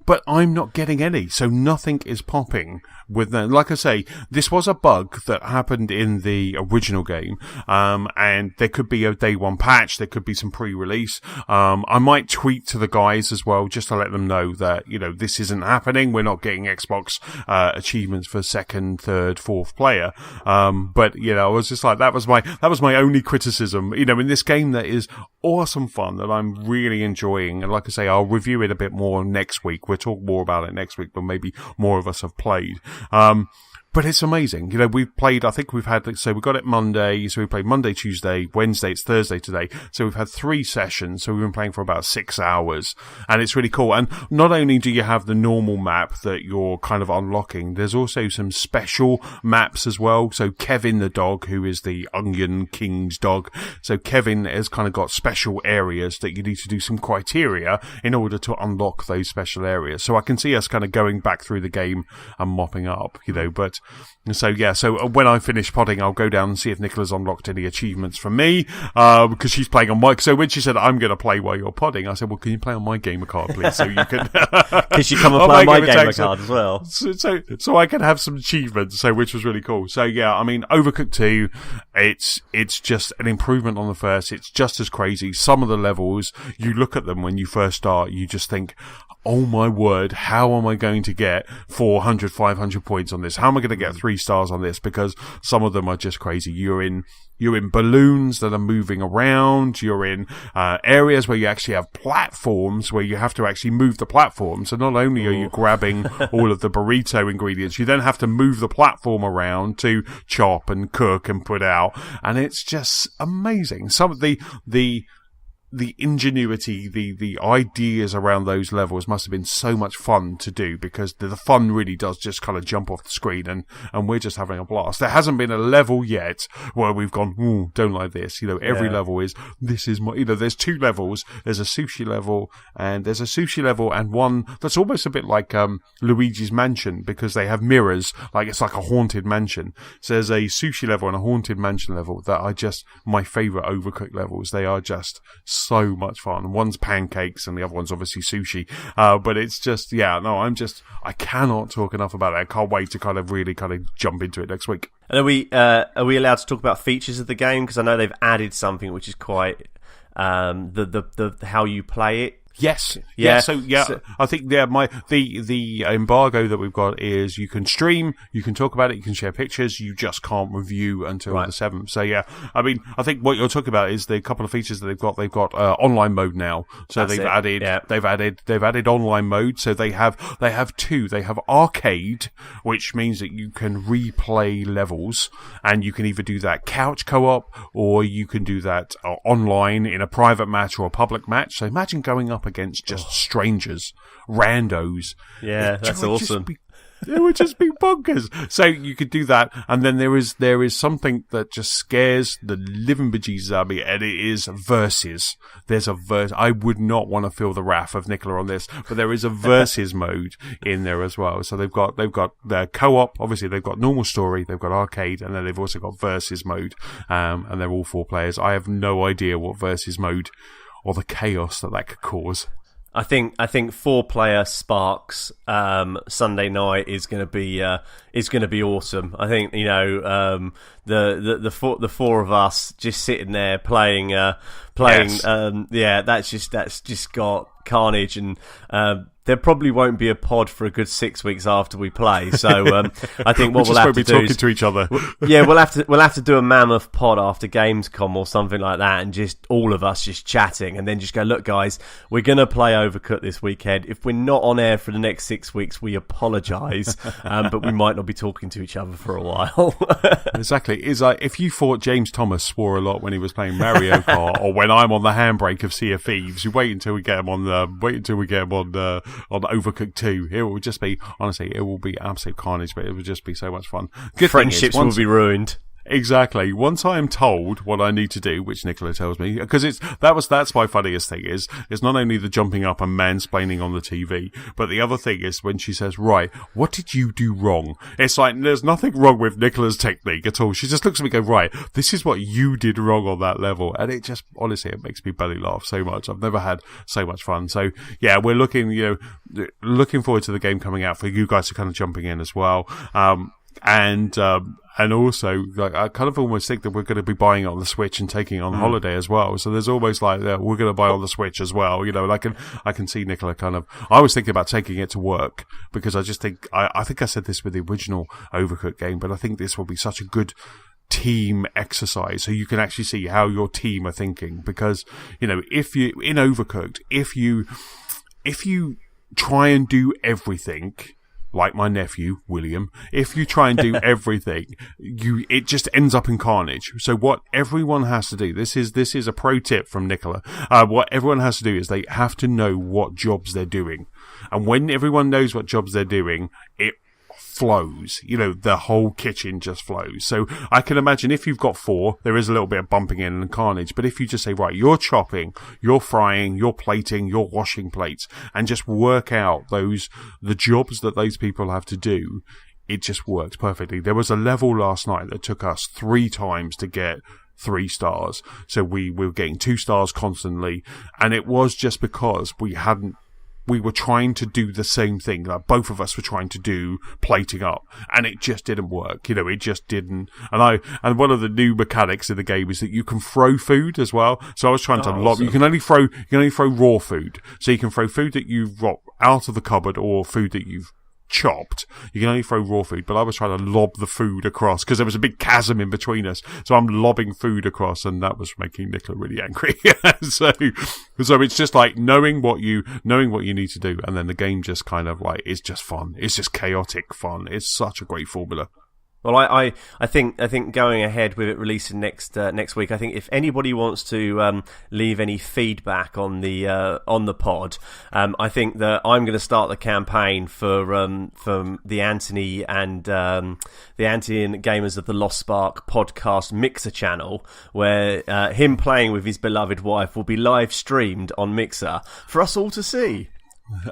but I'm not getting any, so nothing is popping with them. Like I say, this was a bug that happened in the original game, and there could be a day one patch, there could be some pre-release. I might tweet to the guys as well, just to let them know that, this isn't happening, we're not getting Xbox achievements for second, third, fourth player. But I was just like, that was my only criticism, in this game that is awesome fun, that I'm really enjoying. And like I say, I'll review it a bit more next week. We'll talk more about it next week, but maybe more of us have played. But it's amazing. We've played, I think we got it Monday, so we played Monday, Tuesday, Wednesday, it's Thursday today. So we've had 3 sessions, so we've been playing for about 6 hours, and it's really cool. And not only do you have the normal map that you're kind of unlocking, there's also some special maps as well. So Kevin the dog, who is the Onion King's dog, so Kevin has kind of got special areas that you need to do some criteria in order to unlock those special areas. So I can see us kind of going back through the game and mopping up, but so when I finish podding, I'll go down and see if Nicola's unlocked any achievements for me, because she's playing on my. So when she said, I'm going to play while you're podding, I said, well, can you play on my gamer card, please? So you can. Can she come and play on my gamer card as well? So I can have some achievements, which was really cool. So Overcooked 2, it's just an improvement on the first. It's just as crazy. Some of the levels, you look at them when you first start, you just think, oh my word, how am I going to get 400, 500 points on this? How am I going to get 3 stars on this? Because some of them are just crazy. You're in balloons that are moving around. You're in areas where you actually have platforms where you have to actually move the platform. So not only are you grabbing all of the burrito ingredients, you then have to move the platform around to chop and cook and put out. And it's just amazing. Some of the ingenuity, the ideas around those levels must have been so much fun to do, because the fun really does just kind of jump off the screen, and we're just having a blast. There hasn't been a level yet where we've gone, ooh, don't like this. Every level is, this is my, there's 2 levels. There's a sushi level and one that's almost a bit like Luigi's Mansion, because they have mirrors, like it's like a haunted mansion. So there's a sushi level and a haunted mansion level that are just my favourite Overcooked levels. They are just so much fun. One's pancakes and the other one's obviously sushi. But it's just, I cannot talk enough about it. I can't wait to kind of really kind of jump into it next week. And are we allowed to talk about features of the game? Because I know they've added something which is quite the how you play it. Yes. I think the embargo that we've got is you can stream, you can talk about it, you can share pictures, you just can't review until the 7th. So I think what you're talking about is the couple of features that they've got. They've got online mode now. So they've added online mode. So they have 2. They have arcade, which means that you can replay levels, and you can either do that couch co-op or you can do that online in a private match or a public match. So imagine going up against just strangers, randos. Yeah, that's awesome. It would just be bonkers. So you could do that, and then there is something that just scares the living bejesus out of me, and it is versus. There's a verse. I would not want to feel the wrath of Nicola on this, but there is a versus mode in there as well. So they've got their co-op. Obviously, they've got normal story, they've got arcade, and then they've also got versus mode. And they're all 4 players. I have no idea what versus mode or the chaos that could cause. I think 4-player Sparks Sunday night is going to be awesome. I think the 4 of us just sitting there playing. Yes. That's just got carnage, and there probably won't be a pod for a good 6 weeks after we play. So I think what we'll have to do talking to each other. We'll have to do a mammoth pod after Gamescom or something like that, and just all of us just chatting, and then just go, look, guys, we're gonna play Overcooked this weekend. If we're not on air for the next 6 weeks, we apologise, but we might not be talking to each other for a while. Exactly. It's like if you thought James Thomas swore a lot when he was playing Mario Kart, or when I'm on the handbrake of Sea of Thieves, you wait until we get him on Overcooked 2. It will just be, honestly, it will be absolute carnage, but it will just be so much fun. Good friendships will be ruined. Exactly. Once I am told what I need to do, which Nicola tells me, because that's my funniest thing is not only the jumping up and mansplaining on the TV, but the other thing is when she says, right, what did you do wrong? It's like, there's nothing wrong with Nicola's technique at all. She just looks at me and goes, right, this is what you did wrong on that level. And it just, honestly, it makes me belly laugh so much. I've never had so much fun. So yeah, we're looking forward to the game coming out for you guys to kind of jumping in as well. And also, like, I kind of almost think that we're going to be buying it on the Switch and taking it on holiday as well. So there's almost like, we're going to buy on the Switch as well. You know, and I can see Nicola kind of, I was thinking about taking it to work because I just think, I think I said this with the original Overcooked game, but I think this will be such a good team exercise so you can actually see how your team are thinking. Because, you know, if you, in Overcooked, if you try and do everything, like my nephew, William, if you try and do everything, it just ends up in carnage. So what everyone has to do, this is a pro tip from Nicola, what everyone has to do is they have to know what jobs they're doing. And when everyone knows what jobs they're doing, it flows. You know, the whole kitchen just flows. So I can imagine if you've got 4, there is a little bit of bumping in and carnage. But if you just say, right, you're chopping, you're frying, you're plating, you're washing plates, and just work out the jobs that those people have to do, it just works perfectly. There was a level last night that took us 3 times to get 3 stars. So we were getting 2 stars constantly. And it was just because we were trying to do the same thing. Like both of us were trying to do plating up, and it just didn't work. You know, it just didn't. And one of the new mechanics in the game is that you can throw food as well. So I was trying to lob. Awesome. You can only throw raw food. So you can throw food that you've got out of the cupboard or food that you've chopped. You can only throw raw food, but I was trying to lob the food across because there was a big chasm in between us. So I'm lobbing food across, and that was making Nicola really angry. so it's just like knowing what you need to do, and then the game just kind of like, it's just fun. It's just chaotic fun. It's such a great formula. Well, I think going ahead with it releasing next week, I think if anybody wants to leave any feedback on the pod, I think that I'm going to start the campaign for the Antony and the Antony and Gamers of the Lost Spark podcast Mixer channel, where him playing with his beloved wife will be live streamed on Mixer for us all to see.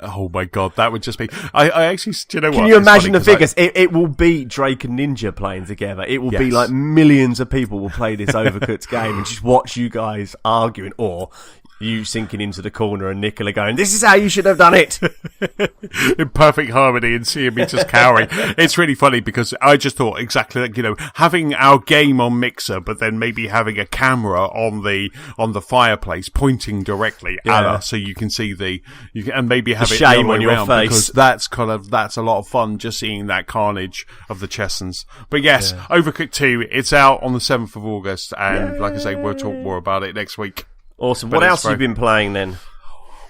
Oh my god, that would just be... I actually... Do you know what? Can you imagine the figures? It will be Drake and Ninja playing together. It will be like millions of people will play this Overcooked game and just watch you guys arguing, or you sinking into the corner and Nicola going, this is how you should have done it. In perfect harmony, and seeing me just cowering. It's really funny because I just thought exactly like, you know, having our game on Mixer, but then maybe having a camera on the fireplace pointing directly at us so you can see and maybe have the it shame on your face. Because that's a lot of fun just seeing that carnage of the Chessons. But yes, Overcooked 2, it's out on the 7th of August, and like I say, we'll talk more about it next week. Awesome. What else have you been playing then?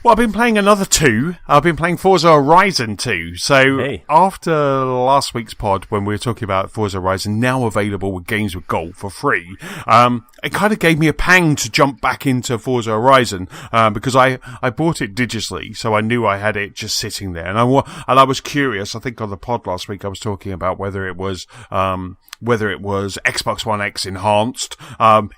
Well, I've been playing another 2. I've been playing Forza Horizon 2. So after last week's pod, when we were talking about Forza Horizon, now available with Games with Gold for free, it kind of gave me a pang to jump back into Forza Horizon, because I bought it digitally, so I knew I had it just sitting there. And I was curious. I think on the pod last week I was talking about whether it was Xbox One X enhanced.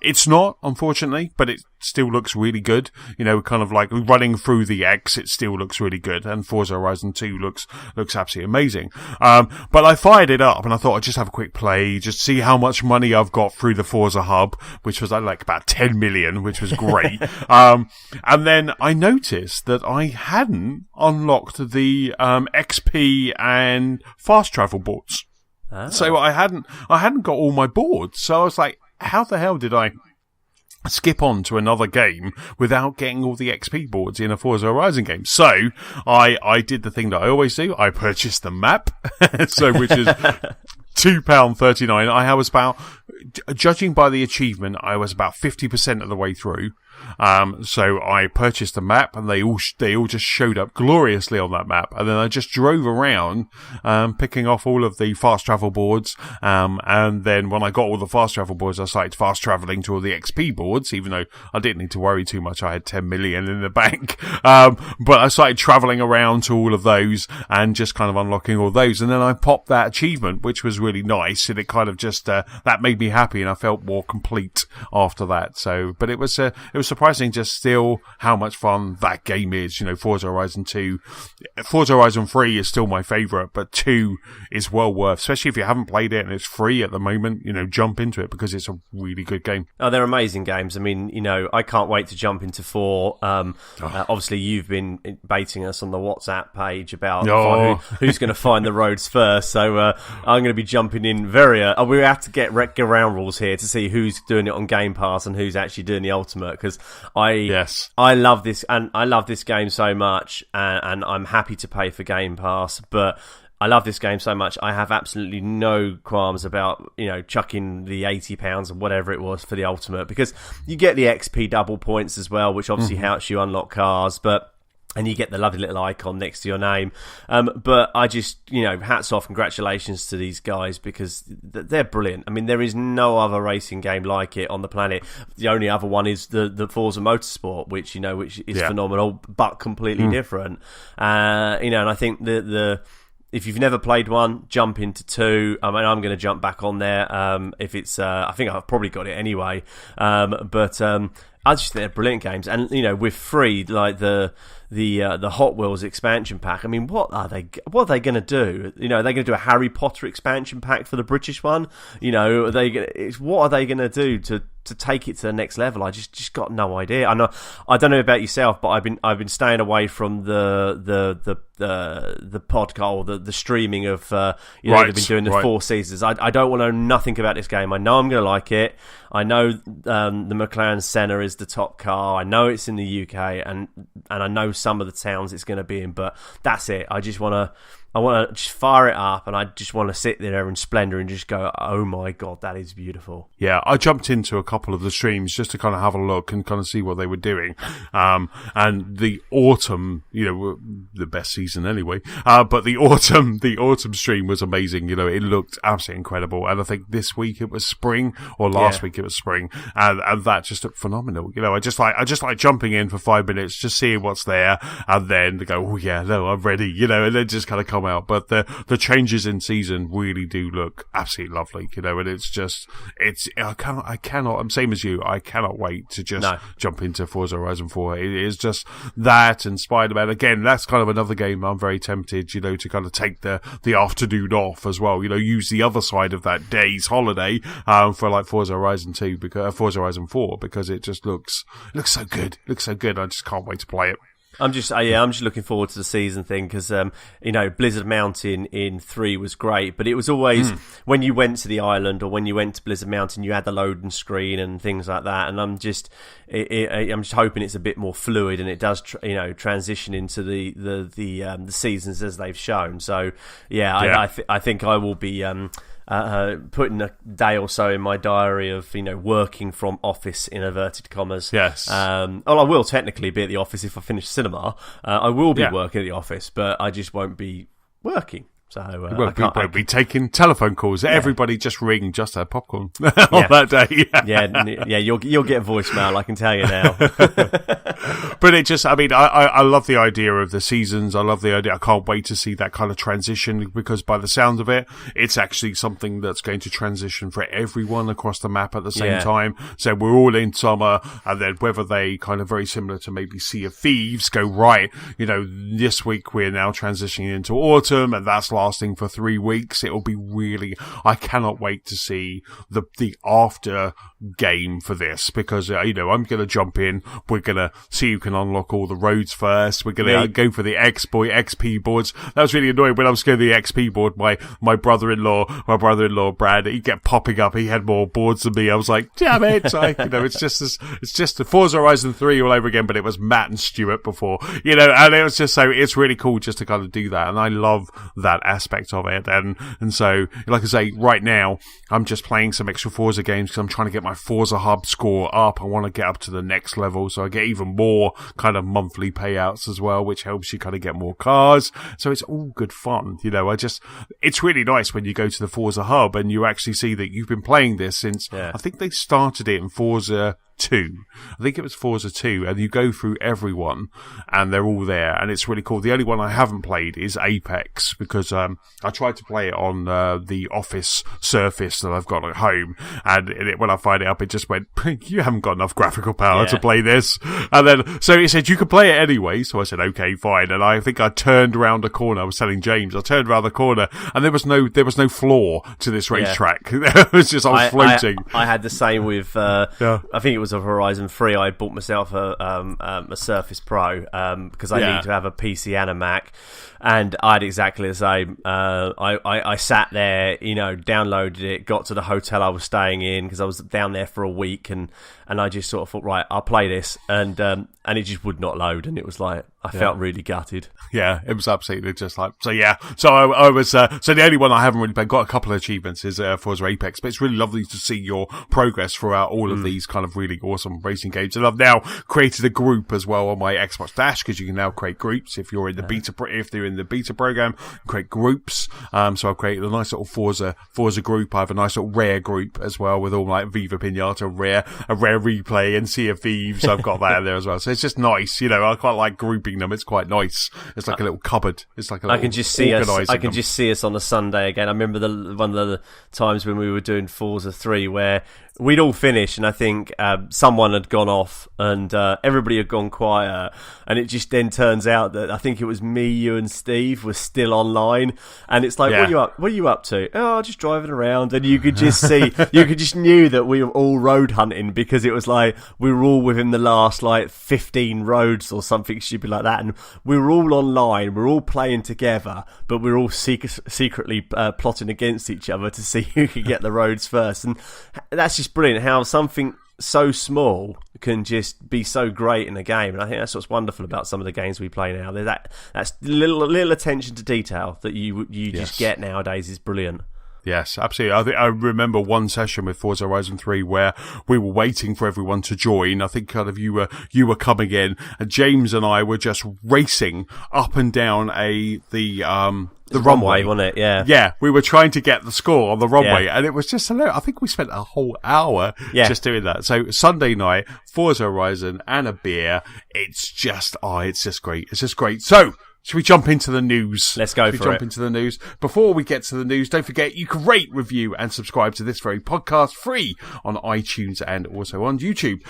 It's not, unfortunately, but it still looks really good. You know, kind of like running through the X, it still looks really good. And Forza Horizon 2 looks absolutely amazing. But I fired it up and I thought I'd just have a quick play, just see how much money I've got through the Forza Hub, which was like about 10 million, which was great. And then I noticed that I hadn't unlocked the XP and fast travel boards. So I hadn't got all my boards. So I was like, how the hell did I skip on to another game without getting all the XP boards in a Forza Horizon game? So I did the thing that I always do. I purchased the map, so which is £2.39. I was about, judging by the achievement, I was about 50% of the way through. So I purchased a map, and they all just showed up gloriously on that map. And then I just drove around, picking off all of the fast travel boards. And then when I got all the fast travel boards, I started fast traveling to all the XP boards, even though I didn't need to worry too much. I had 10 million in the bank. But I started traveling around to all of those and just kind of unlocking all those. And then I popped that achievement, which was really nice. And it kind of just, that made me happy, and I felt more complete after that. So, but it was surprising just still how much fun that game is. You know, Forza Horizon 2, Forza Horizon 3 is still my favourite, but 2 is well worth, especially if you haven't played it and it's free at the moment, you know, jump into it because it's a really good game. Oh, they're amazing games. I mean, you know, I can't wait to jump into 4. Obviously, you've been baiting us on the WhatsApp page about who's going to find the roads first. So I'm going to be jumping in very. We have to get ground rules here to see who's doing it on Game Pass and who's actually doing the Ultimate, because I love this, and I love this game so much, and I'm happy to pay for Game Pass, but I love this game so much, I have absolutely no qualms about, you know, chucking the £80 or whatever it was for the Ultimate, because you get the XP double points as well, which obviously helps you unlock cars, and you get the lovely little icon next to your name. But I just, you know, hats off, congratulations to these guys, because they're brilliant. I mean, there is no other racing game like it on the planet. The only other one is the Forza Motorsport, which is phenomenal, but completely different. You know, and I think if you've never played one, jump into 2. I mean, I'm going to jump back on there. If it's, I think I've probably got it anyway. But I just think they're brilliant games, and you know, with free like the Hot Wheels expansion pack. I mean, what are they going to do? You know, are they going to do a Harry Potter expansion pack for the British one? You know, what are they going to do to take it to the next level? I just got no idea. I don't know about yourself, but I've been staying away from the podcast or the streaming of they've been doing the 4 seasons. I don't want to know nothing about this game. I know I'm going to like it. I know the McLaren Senna is the top car. I know it's in the UK, and I know some of the towns it's going to be in. But that's it. I want to just fire it up, and I just want to sit there in splendour and just go, oh my God, that is beautiful. Yeah, I jumped into a couple of the streams just to kind of have a look and kind of see what they were doing. And the autumn, you know, the best season anyway, but the autumn stream was amazing. You know, it looked absolutely incredible. And I think this week it was spring, or last week it was spring, and that just looked phenomenal. You know, I just like jumping in for 5 minutes, just seeing what's there, and then to go, oh yeah, no, I'm ready, you know, and then just kind of come out. But the changes in season really do look absolutely lovely, you know, and I cannot, I'm same as you, I cannot wait to just jump into Forza Horizon 4. It is just that, and Spider-Man, again, that's kind of another game I'm very tempted, you know, to kind of take the afternoon off as well, you know, use the other side of that day's holiday for like Forza Horizon 2, because Forza Horizon 4, because it just looks so good, I just can't wait to play it. I'm just looking forward to the season thing, because you know, Blizzard Mountain in 3 was great, but it was always when you went to the island or when you went to Blizzard Mountain, you had the loading screen and things like that. And I'm just hoping it's a bit more fluid, and it does transition into the seasons as they've shown. So I think I will be putting a day or so in my diary of, you know, working from office in inverted commas. Yes. Well, I will technically be at the office if I finish cinema. I will be working at the office, but I just won't be working. So we won't be taking telephone calls. Everybody just ring, just have popcorn on that day. You'll get voicemail, I can tell you now. But it just, I mean, I love the idea of the seasons. I love the idea. I can't wait to see that kind of transition, because by the sound of it, it's actually something that's going to transition for everyone across the map at the same time. So we're all in summer, and then whether they kind of very similar to maybe Sea of Thieves go, right, you know, this week we're now transitioning into autumn, and that's lasting for 3 weeks. It'll be really, I cannot wait to see the after game for this, because you know, I'm going to jump in. We're going to see who can unlock all the roads first. We're going to go for the XP boards. That was really annoying when I was going to the XP board. My brother-in-law Brad, he'd get popping up. He had more boards than me. I was like, damn it! You know, it's just the Forza Horizon 3 all over again, but it was Matt and Stuart before, you know, and it was just so, it's really cool just to kind of do that, and I love that aspect of it. And so, like I say, right now, I'm just playing some extra Forza games because I'm trying to get my Forza Hub score up. I want to get up to the next level, so I get even more kind of monthly payouts as well, which helps you kind of get more cars. So it's all good fun. It's really nice when you go to the Forza Hub and you actually see that you've been playing this since, I think they started it in Forza 2. I think it was Forza 2, and you go through everyone and they're all there, and it's really cool. The only one I haven't played is Apex because I tried to play it on the Office Surface that I've got at home, and when I fired it up, it just went, you haven't got enough graphical power to play this. And then so it said you could play it anyway, so I said okay, fine. And I think I turned around a corner. I was telling James, I turned around the corner and there was no floor to this racetrack. It was just, I was floating. I had the same with I think it was a Horizon 3. I bought myself a Surface Pro because I need to have a PC and a Mac, and I had exactly the same. I sat there, downloaded it, got to the hotel I was staying in because I was down there for a week, and I just sort of thought, right, I'll play this, and it just would not load, and it was like I felt really gutted. Yeah, it was absolutely just like so. Yeah, so I was so the only one I haven't really played, got a couple of achievements, is Forza Apex, but it's really lovely to see your progress throughout all of these kind of really awesome racing games. And I've now created a group as well on my Xbox Dash because you can now create groups if you're in the beta. If they're in the beta program, create groups. So I've created a nice little Forza group. I have a nice little Rare group as well with all like Viva Pinata, a Rare Replay, and Sea of Thieves. I've got that in there as well. So it's just nice, I quite like grouping them. It's quite nice. It's like a little cupboard. It's like a little I can just see us on a Sunday again. I remember one of the times when we were doing Forza 3 where we'd all finished, and I think someone had gone off and everybody had gone quiet, and it just then turns out that I think it was me, you and Steve were still online, and it's like, what are you up to? Oh, just driving around. And you could just see, knew that we were all road hunting because it was like we were all within the last like 15 roads or something stupid like that, and we were all online, we were all playing together, but we were all secretly plotting against each other to see who could get the roads first. And that's just brilliant how something so small can just be so great in a game. And I think that's what's wonderful about some of the games we play now. That's little attention to detail that you just get nowadays is brilliant. Yes, absolutely. I remember one session with Forza Horizon 3 where we were waiting for everyone to join. I think kind of you were coming in, and James and I were just racing up and down the runway, wasn't it? Yeah. Yeah, we were trying to get the score on the runway, and it was just hilarious. I think we spent a whole hour just doing that. So Sunday night, Forza Horizon and a beer. It's just great. It's just great. So, should we jump into the news? Let's go for it. Into the news. Before we get to the news, don't forget you can rate, review, and subscribe to this very podcast free on iTunes and also on YouTube.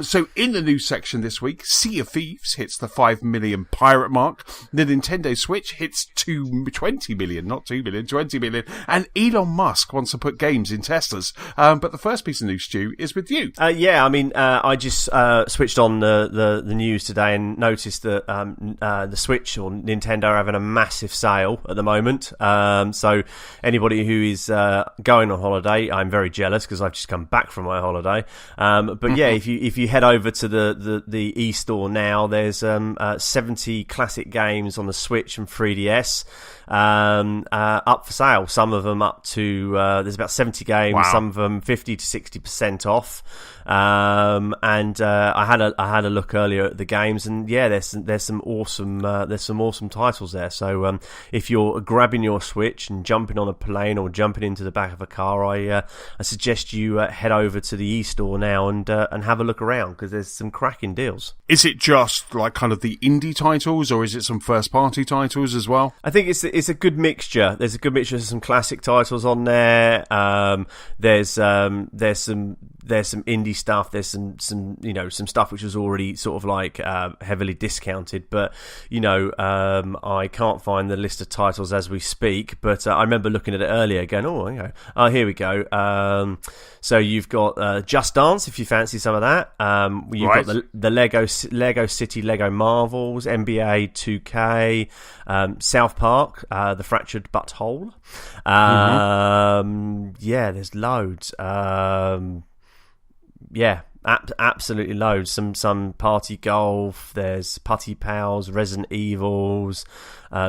So in the news section this week, Sea of Thieves hits the 5 million pirate mark. The Nintendo Switch hits 20 million, not 2 million, 20 million. And Elon Musk wants to put games in Teslas. But the first piece of news, Stu, is with you. I just switched on the news today and noticed that the Switch or Nintendo are having a massive sale at the moment. So anybody who is going on holiday, I'm very jealous because I've just come back from my holiday. But yeah, if you head over to the e-store now, there's 70 classic games on the Switch and 3DS up for sale. Some of them up to there's about 70 games. Wow. Some of them 50 to 60% off. And I had a look earlier at the games, and yeah, there's some awesome titles there. So if you're grabbing your Switch and jumping on a plane or jumping into the back of a car, I suggest you head over to the e-store now and have a look around because there's some cracking deals. Is it just like kind of the indie titles, or is it some first party titles as well? I think it's a good mixture. There's a good mixture of some classic titles on there. There's some indie stuff. There's some some stuff which was already sort of like heavily discounted, but I can't find the list of titles as we speak, but I remember looking at it earlier going, here we go. So you've got Just Dance if you fancy some of that. You've got the Lego City, Lego Marvels, NBA 2K, South Park, The Fractured Butthole. Yeah, there's loads. absolutely loads. Some party golf. There's Putty Pals, Resident Evils,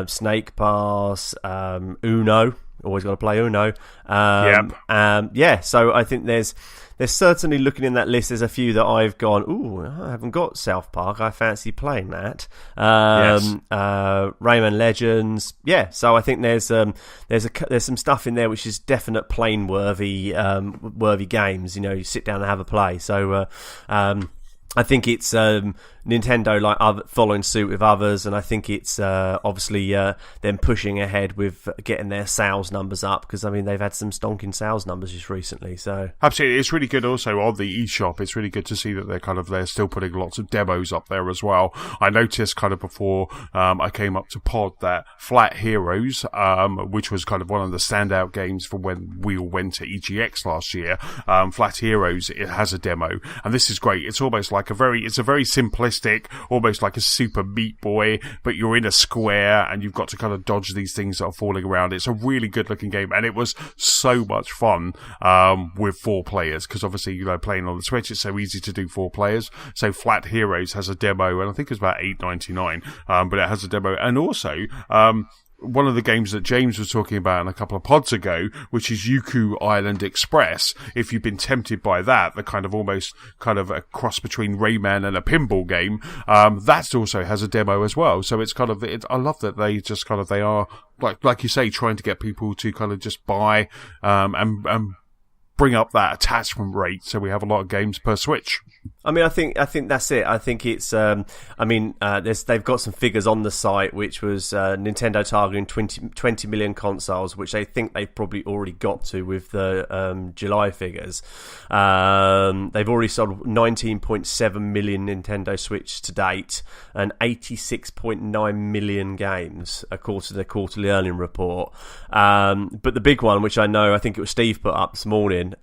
Snake Pass, Uno. Always got to play Uno. So I think there's certainly, looking in that list, there's a few that I've gone, ooh, I haven't got South Park, I fancy playing that. Rayman Legends. Yeah, so I think there's some stuff in there which is definite plane worthy games. You sit down and have a play. So I think it's Nintendo following suit with others, and I think it's obviously them pushing ahead with getting their sales numbers up, because I mean they've had some stonking sales numbers just recently. So absolutely, it's really good. Also on the eShop, it's really good to see that they're still putting lots of demos up there as well. I noticed kind of before I came up to Pod that Flat Heroes, which was kind of one of the standout games for when we all went to EGX last year. Flat Heroes, it has a demo, and this is great. It's almost like it's a very simplistic, almost like a Super Meat Boy, but you're in a square and you've got to kind of dodge these things that are falling around. It's a really good looking game, and it was so much fun with 4 players, because obviously playing on the Switch, it's so easy to do 4 players. So Flat Heroes has a demo, and I think it's about $8.99, but it has a demo. And also one of the games that James was talking about a couple of pods ago, which is Yuku Island Express. If you've been tempted by that, the kind of almost kind of a cross between Rayman and a pinball game, that also has a demo as well. So it's kind of, I love that they just kind of, they are, like you say, trying to get people to kind of just buy, and bring up that attachment rate, so we have a lot of games per Switch. I mean, I think that's it. I think it's. They've got some figures on the site, which was Nintendo targeting 20 million consoles, which they think they've probably already got to with the July figures. They've already sold 19.7 million Nintendo Switch to date, and 86.9 million games, according to their quarterly earning report. But the big one, which I think it was Steve put up this morning,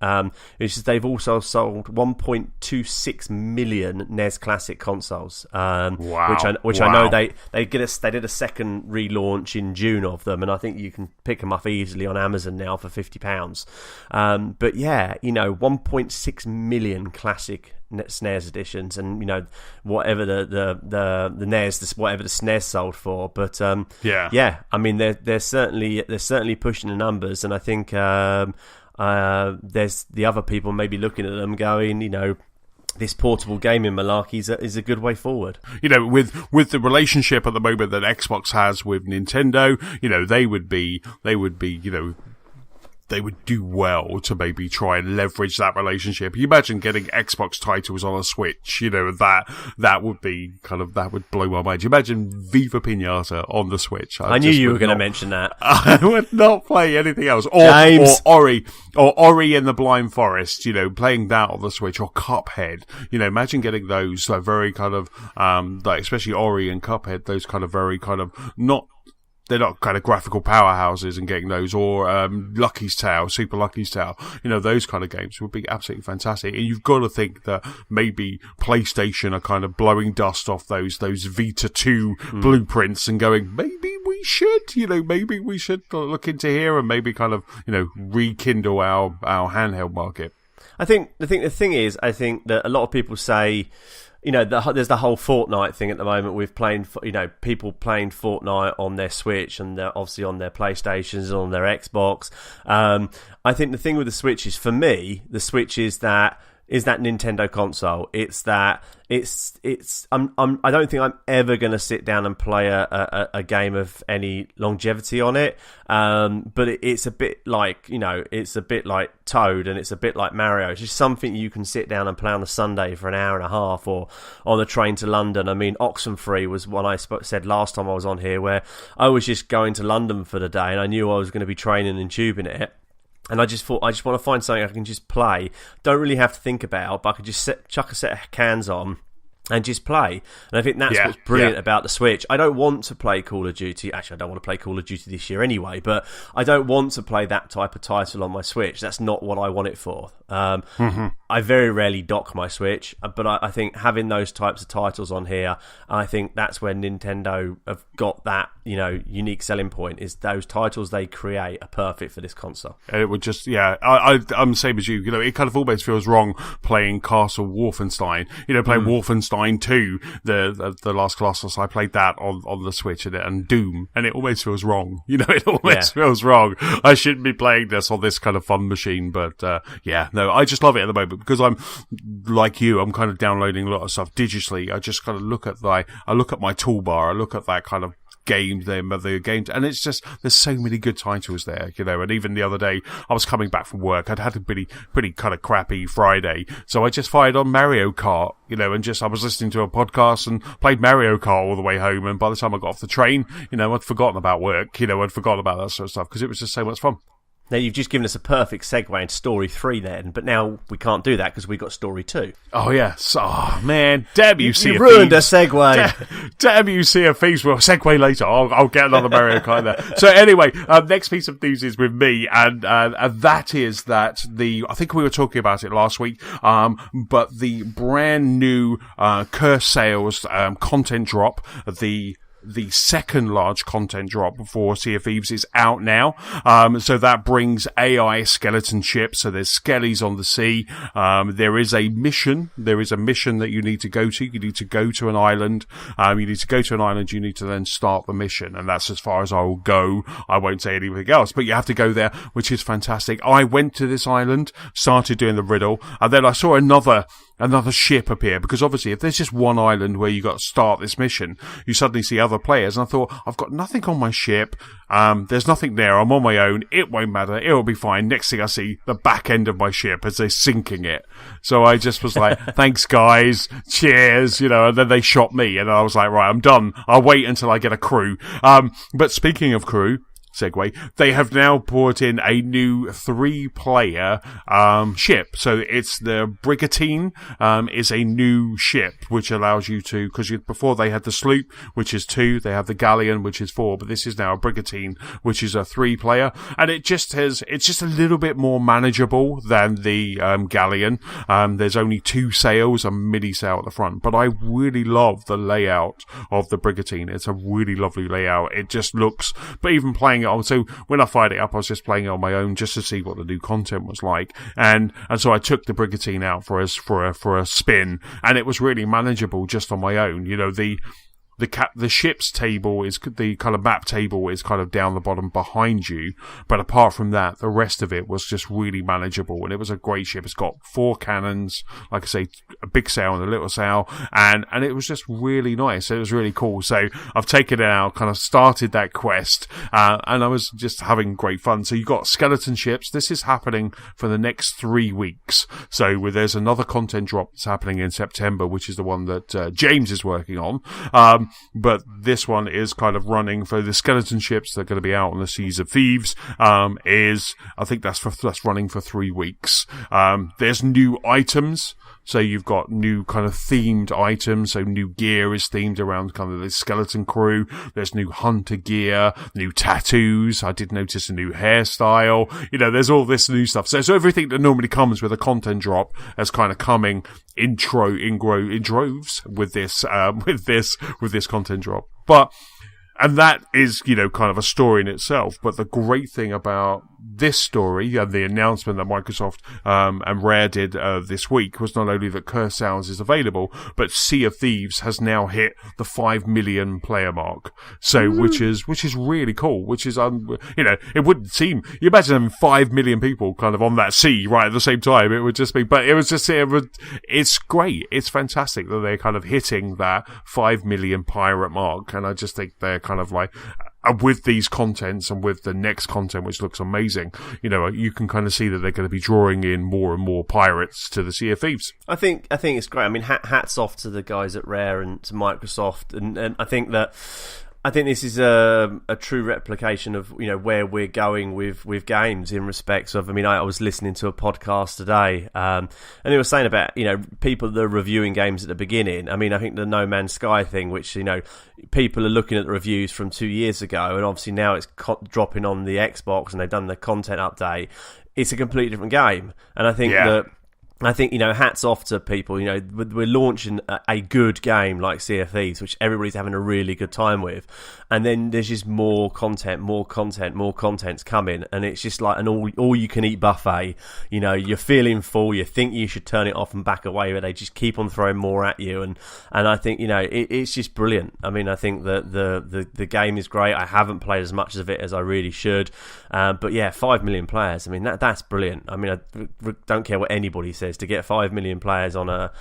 is they've also sold 1.26 million NES Classic consoles. Wow. Which I know they did a second relaunch in June of them, and I think you can pick them up easily on Amazon now for £50. But yeah, 1.6 million classic SNES editions, and whatever the NES, whatever the SNES sold for. But I mean they're certainly pushing the numbers, and I think there's the other people maybe looking at them going, this portable gaming malarkey is a good way forward. With the relationship at the moment that Xbox has with Nintendo, they would do well to maybe try and leverage that relationship. You imagine getting Xbox titles on a Switch, that would be that would blow my mind. You imagine Viva Pinata on the Switch. I knew you were going to mention that. I would not play anything else. Or Ori and the Blind Forest, playing that on the Switch, or Cuphead. Imagine getting those very kind of, especially Ori and Cuphead, those kind of very kind of they're not kind of graphical powerhouses, and getting those, or Lucky's Tale, Super Lucky's Tale, those kind of games would be absolutely fantastic. And you've got to think that maybe PlayStation are kind of blowing dust off those Vita 2 blueprints and going, maybe we should look into here and maybe kind of, rekindle our handheld market. I think the thing is, I think that a lot of people say, there's the whole Fortnite thing at the moment with people playing Fortnite on their Switch, and they're obviously on their PlayStations and on their Xbox. I think the thing with the Switch is, for me, the Switch is that Nintendo console. I don't think I'm ever going to sit down and play a game of any longevity on it. But it's a bit like, it's a bit like Toad, and it's a bit like Mario. It's just something you can sit down and play on a Sunday for an hour and a half, or on the train to London. I mean, Oxenfree was one I said last time I was on here, where I was just going to London for the day, and I knew I was going to be training and tubing it. And I just thought, I just want to find something I can just play. Don't really have to think about, but I could just chuck a set of cans on, and just play. And I think that's what's brilliant about the Switch. I don't want to play Call of Duty. Actually, I don't want to play Call of Duty this year anyway, but I don't want to play that type of title on my Switch. That's not what I want it for. I very rarely dock my Switch, but I think having those types of titles on here, I think that's where Nintendo have got that, unique selling point, is those titles they create are perfect for this console. And it would just, I'm the same as you. It kind of almost feels wrong playing Castle Wolfenstein. Playing Wolfenstein 2, the last Colossus, I played that on the Switch and Doom, and it almost feels wrong. It almost feels wrong. I shouldn't be playing this on this kind of fun machine, but no, I just love it at the moment because I'm like you. I'm kind of downloading a lot of stuff digitally. I just kind of look at my toolbar. I look at that kind of the games, and it's just, there's so many good titles there, and even the other day I was coming back from work. I'd had a pretty kind of crappy Friday, so I just fired on Mario Kart, and I was listening to a podcast and played Mario Kart all the way home, and by the time I got off the train, I'd forgotten about work, I'd forgotten about that sort of stuff because it was just so much fun. Now, you've just given us a perfect segue into Story 3 then, but now we can't do that because we got Story 2. Oh, yes. Oh, man. Damn you, Sea of Thieves. You ruined a segue. Damn you, Sea of Thieves. Well, segue later. I'll get another Mario Kart there. So anyway, next piece of news is with me, and that is that I think we were talking about it last week, but the brand new Curse Sales content drop, the second large content drop for Sea of Thieves is out now. So that brings AI skeleton ships. So there's skellies on the sea. There is a mission that you need to go to. You need to go to an island. You need to then start the mission. And that's as far as I will go. I won't say anything else, but you have to go there, which is fantastic. I went to this island, started doing the riddle, and then I saw another ship appear, because obviously if there's just one island where you got to start this mission, you suddenly see other players, and I thought, I've got nothing on my ship, there's nothing there, I'm on my own, it won't matter, it'll be fine. Next thing I see, the back end of my ship as they're sinking it. So I just was like, thanks guys, cheers, and then they shot me, and I was like, right, I'm done, I'll wait until I get a crew. But speaking of crew, segue, they have now brought in a new 3-player ship. So it's the Brigantine is a new ship which allows you to, because before they had the sloop, which is 2, they have the galleon, which is 4, but this is now a Brigantine, which is a 3-player, and it's just a little bit more manageable than the galleon. There's only 2 sails, a mini sail at the front, but I really love the layout of the Brigantine. It's a really lovely layout. It just looks, but even playing it on, so when I fired it up, I was just playing it on my own just to see what the new content was like, and so I took the Brigantine out for a spin, and it was really manageable just on my own. The ship's table is, the kind of map table is kind of down the bottom behind you, but apart from that, the rest of it was just really manageable, and it was a great ship. It's got 4 cannons, like I say, a big sail and a little sail, and it was just really nice. It was really cool. So I've taken it out, kind of started that quest, and I was just having great fun. So you've got skeleton ships. This is happening for the next 3 weeks. So there's another content drop that's happening in September, which is the one that James is working on. But this one is kind of running for the skeleton ships that are going to be out on the Seas of Thieves. I think that's running for 3 weeks. There's new items. So you've got new kind of themed items. So new gear is themed around kind of the skeleton crew. There's new hunter gear, new tattoos. I did notice a new hairstyle. There's all this new stuff. So everything that normally comes with a content drop is kind of coming in droves with this content drop. And that is, kind of a story in itself. But the great thing about this story and the announcement that Microsoft and Rare did this week was not only that Curse Sounds is available, but Sea of Thieves has now hit the 5 million player mark. So, which is really cool. Which is, it wouldn't seem. You imagine having 5 million people kind of on that sea right at the same time. It would just be. But it's great. It's fantastic that they're kind of hitting that 5 million pirate mark, and I just think they're kind of like, with these contents and with the next content, which looks amazing, you can kind of see that they're going to be drawing in more and more pirates to the Sea of Thieves. I think it's great. I mean, hats off to the guys at Rare and to Microsoft, and I think that I think this is a true replication of where we're going with games in respects of. I mean, I was listening to a podcast today, and they were saying about people that are reviewing games at the beginning. I mean, I think the No Man's Sky thing, which people are looking at the reviews from 2 years ago, and obviously now it's dropping on the Xbox, and they've done the content update. It's a completely different game, and I think that. Hats off to people. We're launching a good game like Sea of Thieves, which everybody's having a really good time with, and then there's just more content's coming, and it's just like an all you can eat buffet. You're feeling full, you think you should turn it off and back away, but they just keep on throwing more at you, and I think it's just brilliant. I mean, I think that the game is great. I haven't played as much of it as I really should, but yeah, 5 million players. I mean, that's brilliant. I mean, I don't care what anybody says. To get 5 million players on a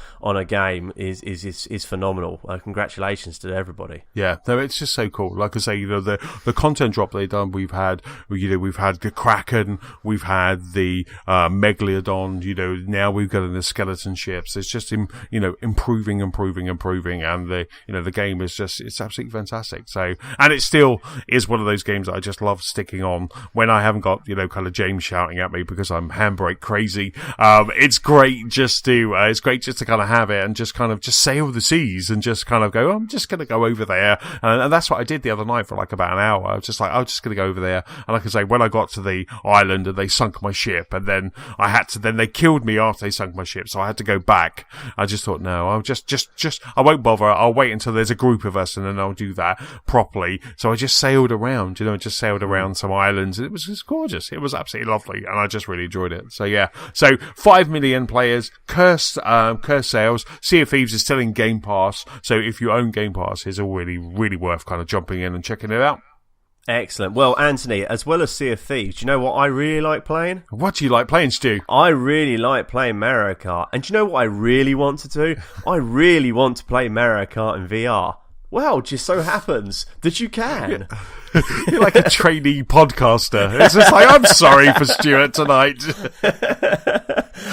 game is phenomenal. Congratulations to everybody. Yeah, no, it's just so cool. Like I say, the content drop they've done. We've had the Kraken, we've had the Megalodon. Now we've got the skeleton ships. It's just improving, and the game is just it's absolutely fantastic. So, and it still is one of those games that I just love sticking on when I haven't got kind of James shouting at me because I'm handbrake crazy. It's great just to kind of have it and just sail the seas and just kind of go, I'm just going to go over there. And that's what I did the other night for like about an hour. I was just like, I'm just going to go over there. And like I say, when I got to the island and they sunk my ship, and then then they killed me after they sunk my ship. So I had to go back. I just thought, no, I'll just, I won't bother. I'll wait until there's a group of us and then I'll do that properly. So I just sailed around, around some islands. And it was just gorgeous. It was absolutely lovely. And I just really enjoyed it. So yeah. So 5 million players, cursed sales. Sea of Thieves is still in Game Pass, so if you own Game Pass, it's already really worth kind of jumping in and checking it out. Excellent. Well, Antony, as well as Sea of Thieves, do you know what I really like playing? What do you like playing, Stu? I really like playing Mario Kart. And do you know what I really want to do? I really want to play Mario Kart in VR. Well, just so happens that you can. You're like a trainee podcaster. It's just like, I'm sorry for Stuart tonight.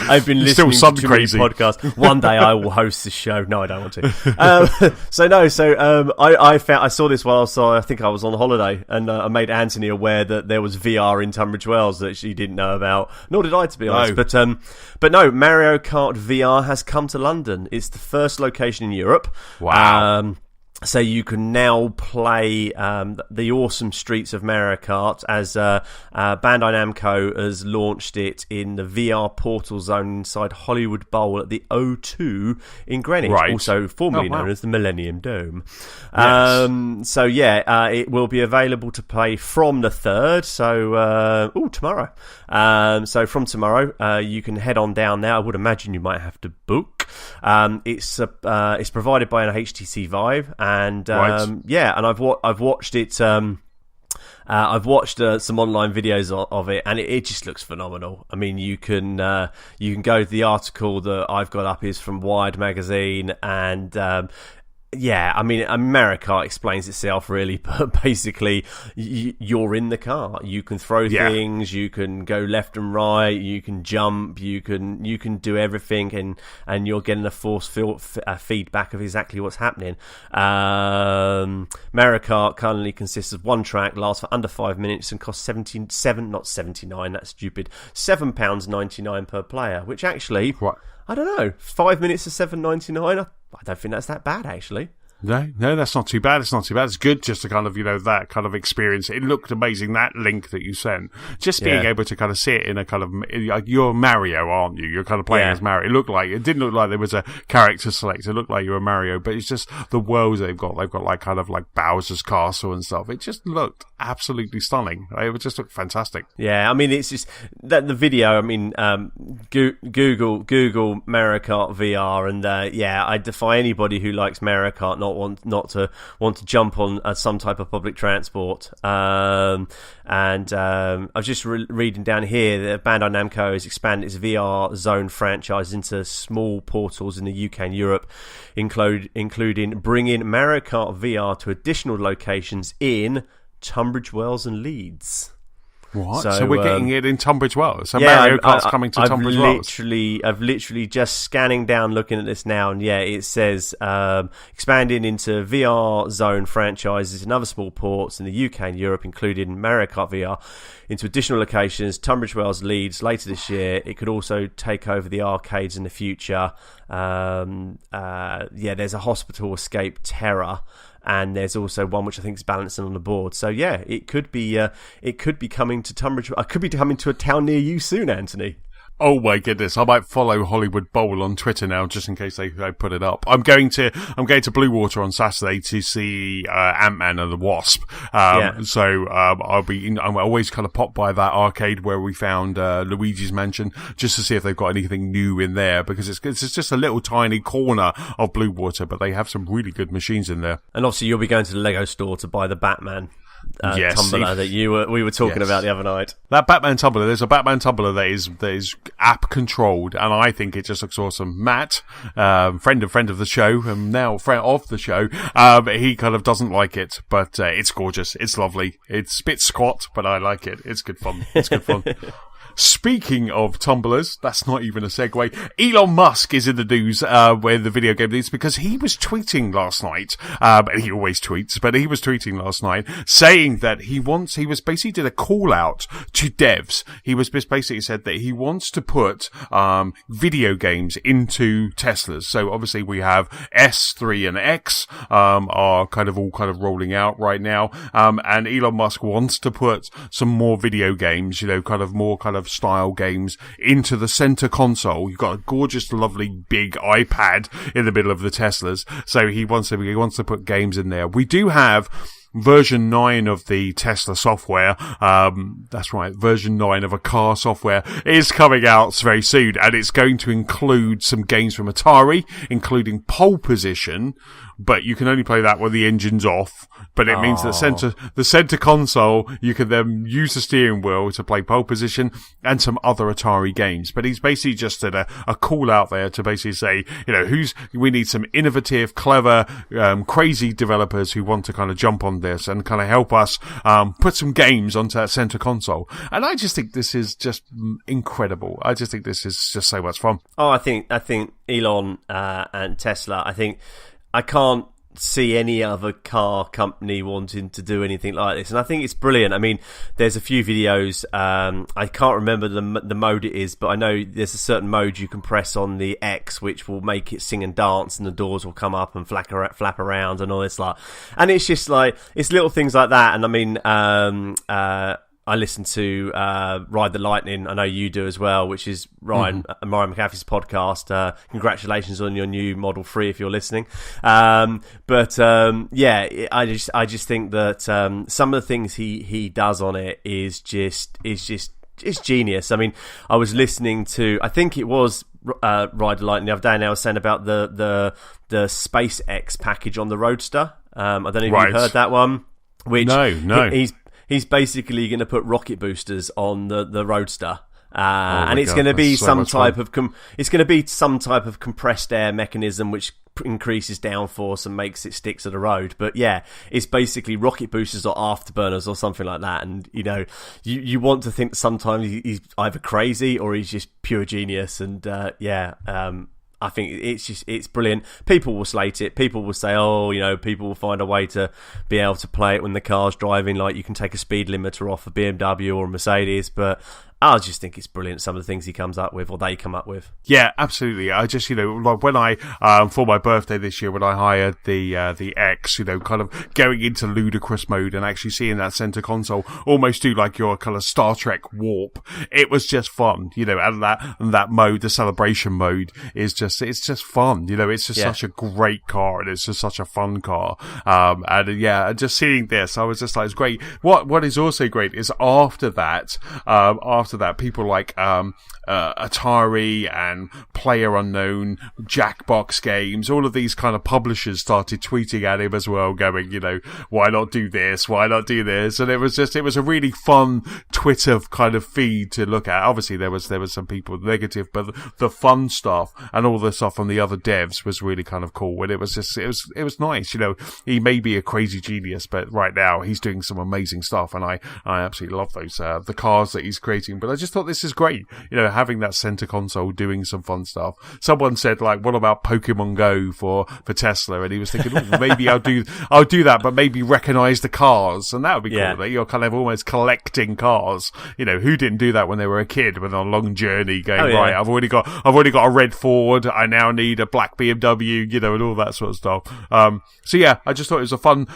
I've been listening to too many podcasts. One day I will host this show. No, I don't want to. I saw this while I think I was on holiday, and I made Antony aware that there was VR in Tunbridge Wells that she didn't know about. Nor did I, to be honest. But no, Mario Kart VR has come to London. It's the first location in Europe. Wow. So you can now play the awesome streets of Mario Kart as Bandai Namco has launched it in the VR portal zone inside Hollywood Bowl at the O2 in Greenwich, also formerly known as the Millennium Dome. Yes. It will be available to play from the 3rd, so tomorrow. So from tomorrow, you can head on down there. I would imagine you might have to book. It's provided by an HTC Vive. And and I've watched it. I've watched some online videos of it, and it just looks phenomenal. I mean, you can go to the article that I've got up is from Wired magazine, and Mario Kart explains itself really, but basically you're in the car. You can throw things, you can go left and right, you can jump, you can do everything, and you're getting a force feedback of exactly what's happening. Mario Kart currently consists of one track, lasts for under 5 minutes, and costs £7.99 per player, which actually, I don't know, 5 minutes of £7.99. I don't think that's that bad, actually. No, that's not too bad. It's not too bad. It's good just to kind of, that kind of experience. It looked amazing, that link that you sent. Just being able to kind of see it in a kind of, you're Mario, aren't you? You're kind of playing as Mario. It didn't look like there was a character select. It looked like you were Mario, but it's just the worlds they've got. They've got like kind of like Bowser's Castle and stuff. It just looked absolutely stunning. It just looked fantastic. Yeah, I mean, it's just that the video, I mean, Google Mario Kart VR, and I defy anybody who likes Mario Kart not to want to jump on some type of public transport. I was just reading down here that Bandai Namco has expanded its VR Zone franchise into small portals in the UK and Europe, including bringing Mario Kart VR to additional locations in Tunbridge Wells and Leeds. What? So we're getting it in Tunbridge Wells. So yeah, Mario Kart's coming to Tunbridge Wells. I've literally just scanning down, looking at this now, and yeah, it says expanding into VR Zone franchises in other small ports in the UK and Europe, including Mario Kart VR, into additional locations. Tunbridge Wells leads later this year. It could also take over the arcades in the future. There's a hospital escape terror. And there's also one which I think is balancing on the board. So yeah, it could be coming to Tunbridge. I could be coming to a town near you soon, Anthony. Oh my goodness! I might follow Hollywood Bowl on Twitter now, just in case they put it up. I'm going to Blue Water on Saturday to see Ant-Man and the Wasp. So I'm always kind of pop by that arcade where we found Luigi's Mansion, just to see if they've got anything new in there, because it's just a little tiny corner of Blue Water, but they have some really good machines in there. And obviously, you'll be going to the Lego store to buy the Batman. Tumbler that we were talking about the other night. That Batman tumbler, there's a Batman tumbler that is app controlled, and I think it just looks awesome. Matt, friend of the show, and now friend of the show, he kind of doesn't like it, but it's gorgeous, it's lovely, it's a bit squat, but I like it. It's good fun. Speaking of tumblers, that's not even a segue. Elon Musk is in the news with the video game news, because he was tweeting last night. And he always tweets, but he was tweeting last night saying that he basically did a call out to devs. He was basically said that he wants to put video games into Teslas. So obviously we have S3 and X are kind of rolling out right now. And Elon Musk wants to put some more video games, more style games into the center console. You've got a gorgeous, lovely, big iPad in the middle of the Teslas. So he wants to put games in there. We do have version 9 of the Tesla software. That's right, version 9 of a car software is coming out very soon, and it's going to include some games from Atari, including Pole Position, but you can only play that when the engine's off. But it means that the center console, you can then use the steering wheel to play Pole Position and some other Atari games. But he's basically just did a call out there to basically say, we need some innovative, clever, crazy developers who want to kind of jump on this and kind of help us put some games onto that center console. And I just think this is just incredible. I just think this is just so much fun. Oh, I think Elon and Tesla, I can't see any other car company wanting to do anything like this, and I think it's brilliant. I mean, there's a few videos, I can't remember the mode it is, but I know there's a certain mode you can press on the X which will make it sing and dance, and the doors will come up and flap around and all this and it's just it's little things like that. And I mean, I listen to Ride the Lightning. I know you do as well, which is Ryan McAfee's podcast. Congratulations on your new Model 3 if you're listening. I just think that some of the things he does on it is just genius. I mean, I was listening to, I think it was Ride the Lightning the other day, and I was saying about the SpaceX package on the Roadster. I don't know if you've heard that one. Which no. He's basically going to put rocket boosters on the Roadster, and it's going to be some type of compressed air mechanism which increases downforce and makes it stick to the road. But yeah, it's basically rocket boosters or afterburners or something like that. And you want to think sometimes he's either crazy or he's just pure genius. And I think it's brilliant. People will slate it. People will say, people will find a way to be able to play it when the car's driving. Like, you can take a speed limiter off a BMW or a Mercedes, but I just think it's brilliant, some of the things he comes up with, or they come up with. Yeah, absolutely. I just, like when I, for my birthday this year, when I hired the X, kind of going into ludicrous mode and actually seeing that center console almost do like your kind of Star Trek warp. It was just fun, and that mode, the celebration mode it's just fun. It's just such a great car, and it's just such a fun car. Just seeing this, I was just like, it's great. What is also great is after that, after that, people like Atari and PlayerUnknown, Jackbox Games, all of these kind of publishers started tweeting at him as well, going, why not do this? Why not do this? And it was a really fun Twitter kind of feed to look at. Obviously, there was some people negative, but the fun stuff and all the stuff on the other devs was really kind of cool. And it was nice. He may be a crazy genius, but right now he's doing some amazing stuff, and I absolutely love those the cars that he's creating. But I just thought this is great, having that center console doing some fun stuff. Someone said, like, what about Pokemon Go for Tesla? And he was thinking, maybe I'll do that, but maybe recognize the cars, and that would be cool. That you're kind of almost collecting cars. Who didn't do that when they were a kid, when on a long journey, going, right, I've already got a red Ford, I now need a black BMW, and all that sort of stuff. So yeah, I just thought it was a fun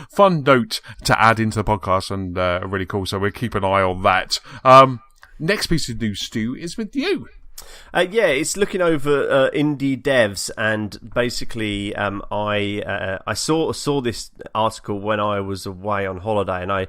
note to add into the podcast, and really cool. So we'll keep an eye on that. Next piece of news, Stu, is with you. It's looking over indie devs, and basically, I saw this article when I was away on holiday, and I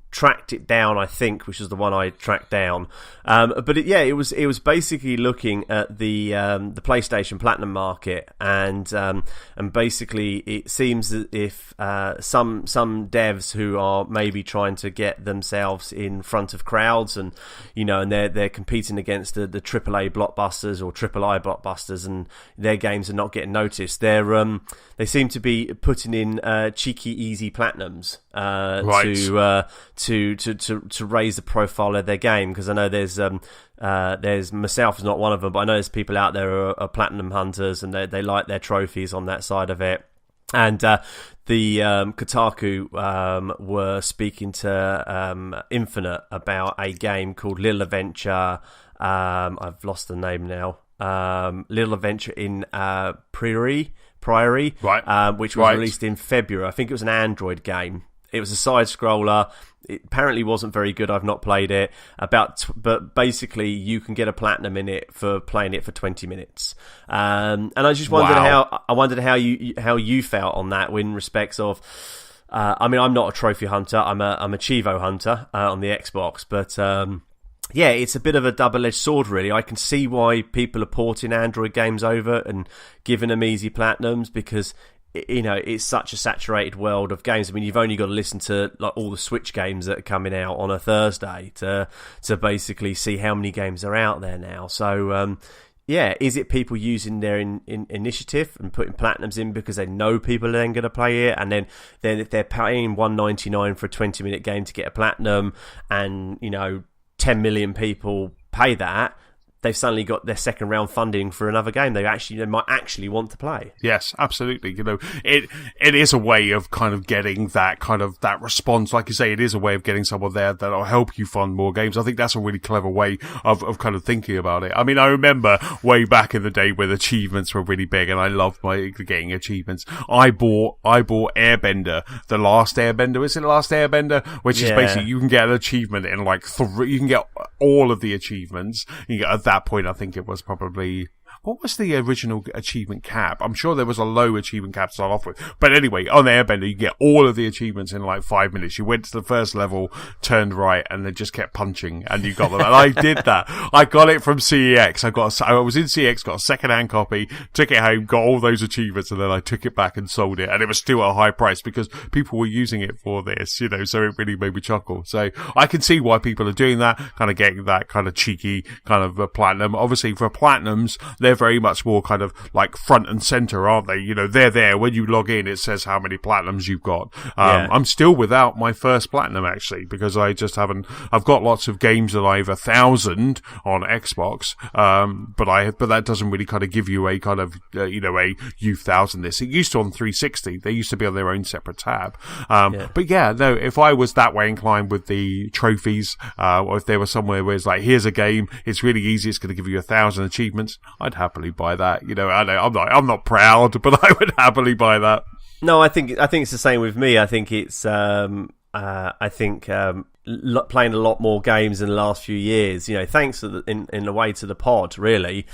tracked it down, I think, which is the one I tracked down. But it was basically looking at the PlayStation Platinum market, and basically it seems that if some devs who are maybe trying to get themselves in front of crowds, and and they're competing against the AAA blockbusters or III blockbusters, and their games are not getting noticed, they seem to be putting in cheeky easy platinums to raise the profile of their game, because I know there's myself is not one of them, but I know there's people out there who are platinum hunters, and they like their trophies on that side of it. And the Kotaku were speaking to Infinite about a game called Little Adventure. I've lost the name now. Little Adventure in Prairie, which was released in February. I think it was an Android game. It was a side scroller. It apparently wasn't very good. I've not played it. But basically, you can get a platinum in it for playing it for 20 minutes. And I just wondered how you felt on that, in respects of. I'm not a trophy hunter. I'm a Chivo hunter on the Xbox, but. It's a bit of a double-edged sword, really. I can see why people are porting Android games over and giving them easy platinums, because it's such a saturated world of games. I mean, you've only got to listen to like all the Switch games that are coming out on a Thursday to basically see how many games are out there now. So, is it people using their initiative and putting platinums in because they know people are then going to play it, and then if they're paying $1.99 for a 20-minute game to get a platinum, and 10 million people pay that, they've suddenly got their second round funding for another game they might actually want to play. Yes, absolutely. It is a way of kind of getting that response. Like you say, it is a way of getting someone there that'll help you fund more games. I think that's a really clever way of kind of thinking about it. I mean, I remember way back in the day when achievements were really big, and I loved getting achievements. I bought Airbender, the Last Airbender. Is it Last Airbender? Which is basically, you can get an achievement in like you can get all of the achievements. You get at that point, I think it was probably, what was the original achievement cap? I'm sure there was a low achievement cap to start off with. But anyway, on Airbender, you get all of the achievements in like 5 minutes. You went to the first level, turned right, and then just kept punching, and you got them. And I did that. I got it from CEX. I was in CEX, got a second-hand copy, took it home, got all those achievements, and then I took it back and sold it. And it was still at a high price because people were using it for this, so it really made me chuckle. So I can see why people are doing that, kind of getting that kind of cheeky kind of platinum. Obviously, for platinums, they're very much more kind of like front and center, aren't they? They're there when you log in. It says how many platinums you've got. I'm still without my first platinum, actually, because I just haven't. I've got lots of games that I've 1,000 on Xbox, but that doesn't really kind of give you a kind of a you've 1,000 this. It used to on 360. They used to be on their own separate tab. But yeah, no. If I was that way inclined with the trophies, or if there was somewhere where it's like, here's a game, it's really easy, it's going to give you 1,000 achievements, I'd happily buy that. I know I'm not proud, but I would happily buy that. No, I think it's the same with me. I think it's playing a lot more games in the last few years. Thanks in a way to the pod, really.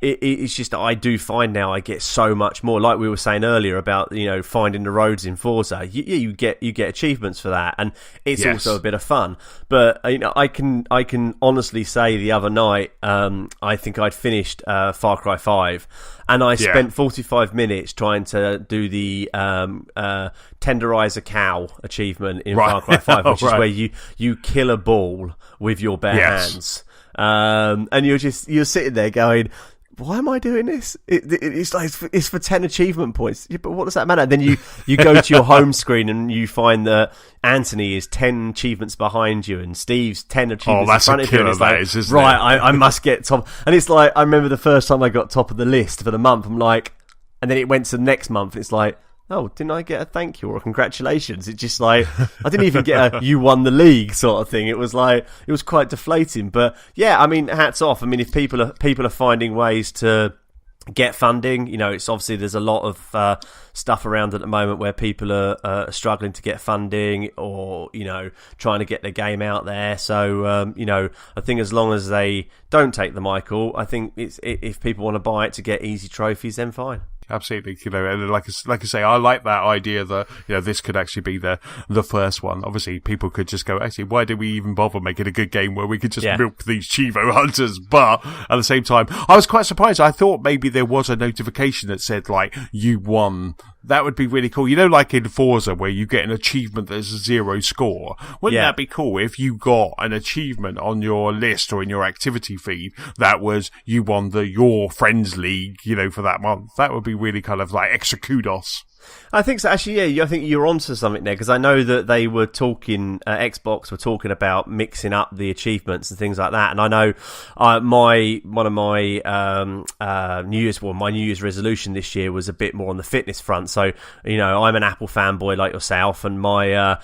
it's just that I do find now I get so much more, like we were saying earlier about, you know, finding the roads in Forza. You get achievements for that, and it's also a bit of fun. But you know, I can honestly say the other night, I think I'd finished Far Cry 5, and I spent 45 minutes trying to do the tenderize a cow achievement in Far Cry 5, which is where you kill a ball with your bare hands. And you're sitting there going, why am I doing this? It's like it's for 10 achievement points. Yeah, but what does that matter? And then you go to your home screen and you find that Antony is 10 achievements behind you and Steve's 10 achievements in front of you. And it's like, right, I must get top. And it's like, I remember the first time I got top of the list for the month, I'm like, and then it went to the next month. It's like, oh, didn't I get a thank you or a congratulations? It's just like, I didn't even get a you won the league sort of thing. It was like, it was quite deflating. But yeah, I mean, hats off. I mean, if people are finding ways to get funding, you know, it's obviously there's a lot of stuff around at the moment where people are struggling to get funding or, you know, trying to get their game out there. So, you know, I think as long as they don't take the Michael, I think if people want to buy it to get easy trophies, then fine. Absolutely, you know, and like I say, I like that idea that, you know, this could actually be the first one. Obviously, people could just go, actually, why did we even bother making a good game where we could just milk these Chivo hunters? But at the same time, I was quite surprised. I thought maybe there was a notification that said, like, you won. That would be really cool. You know, like in Forza, where you get an achievement that's a 0 score. Wouldn't that be cool if you got an achievement on your list or in your activity feed that was you won your friends league, you know, for that month? That would be really kind of like extra kudos. I think so. Actually, yeah, I think you're onto something there, because I know that they were talking, Xbox were talking about mixing up the achievements and things like that. And I know one of my New Year's resolution this year was a bit more on the fitness front. So, you know, I'm an Apple fanboy like yourself, and my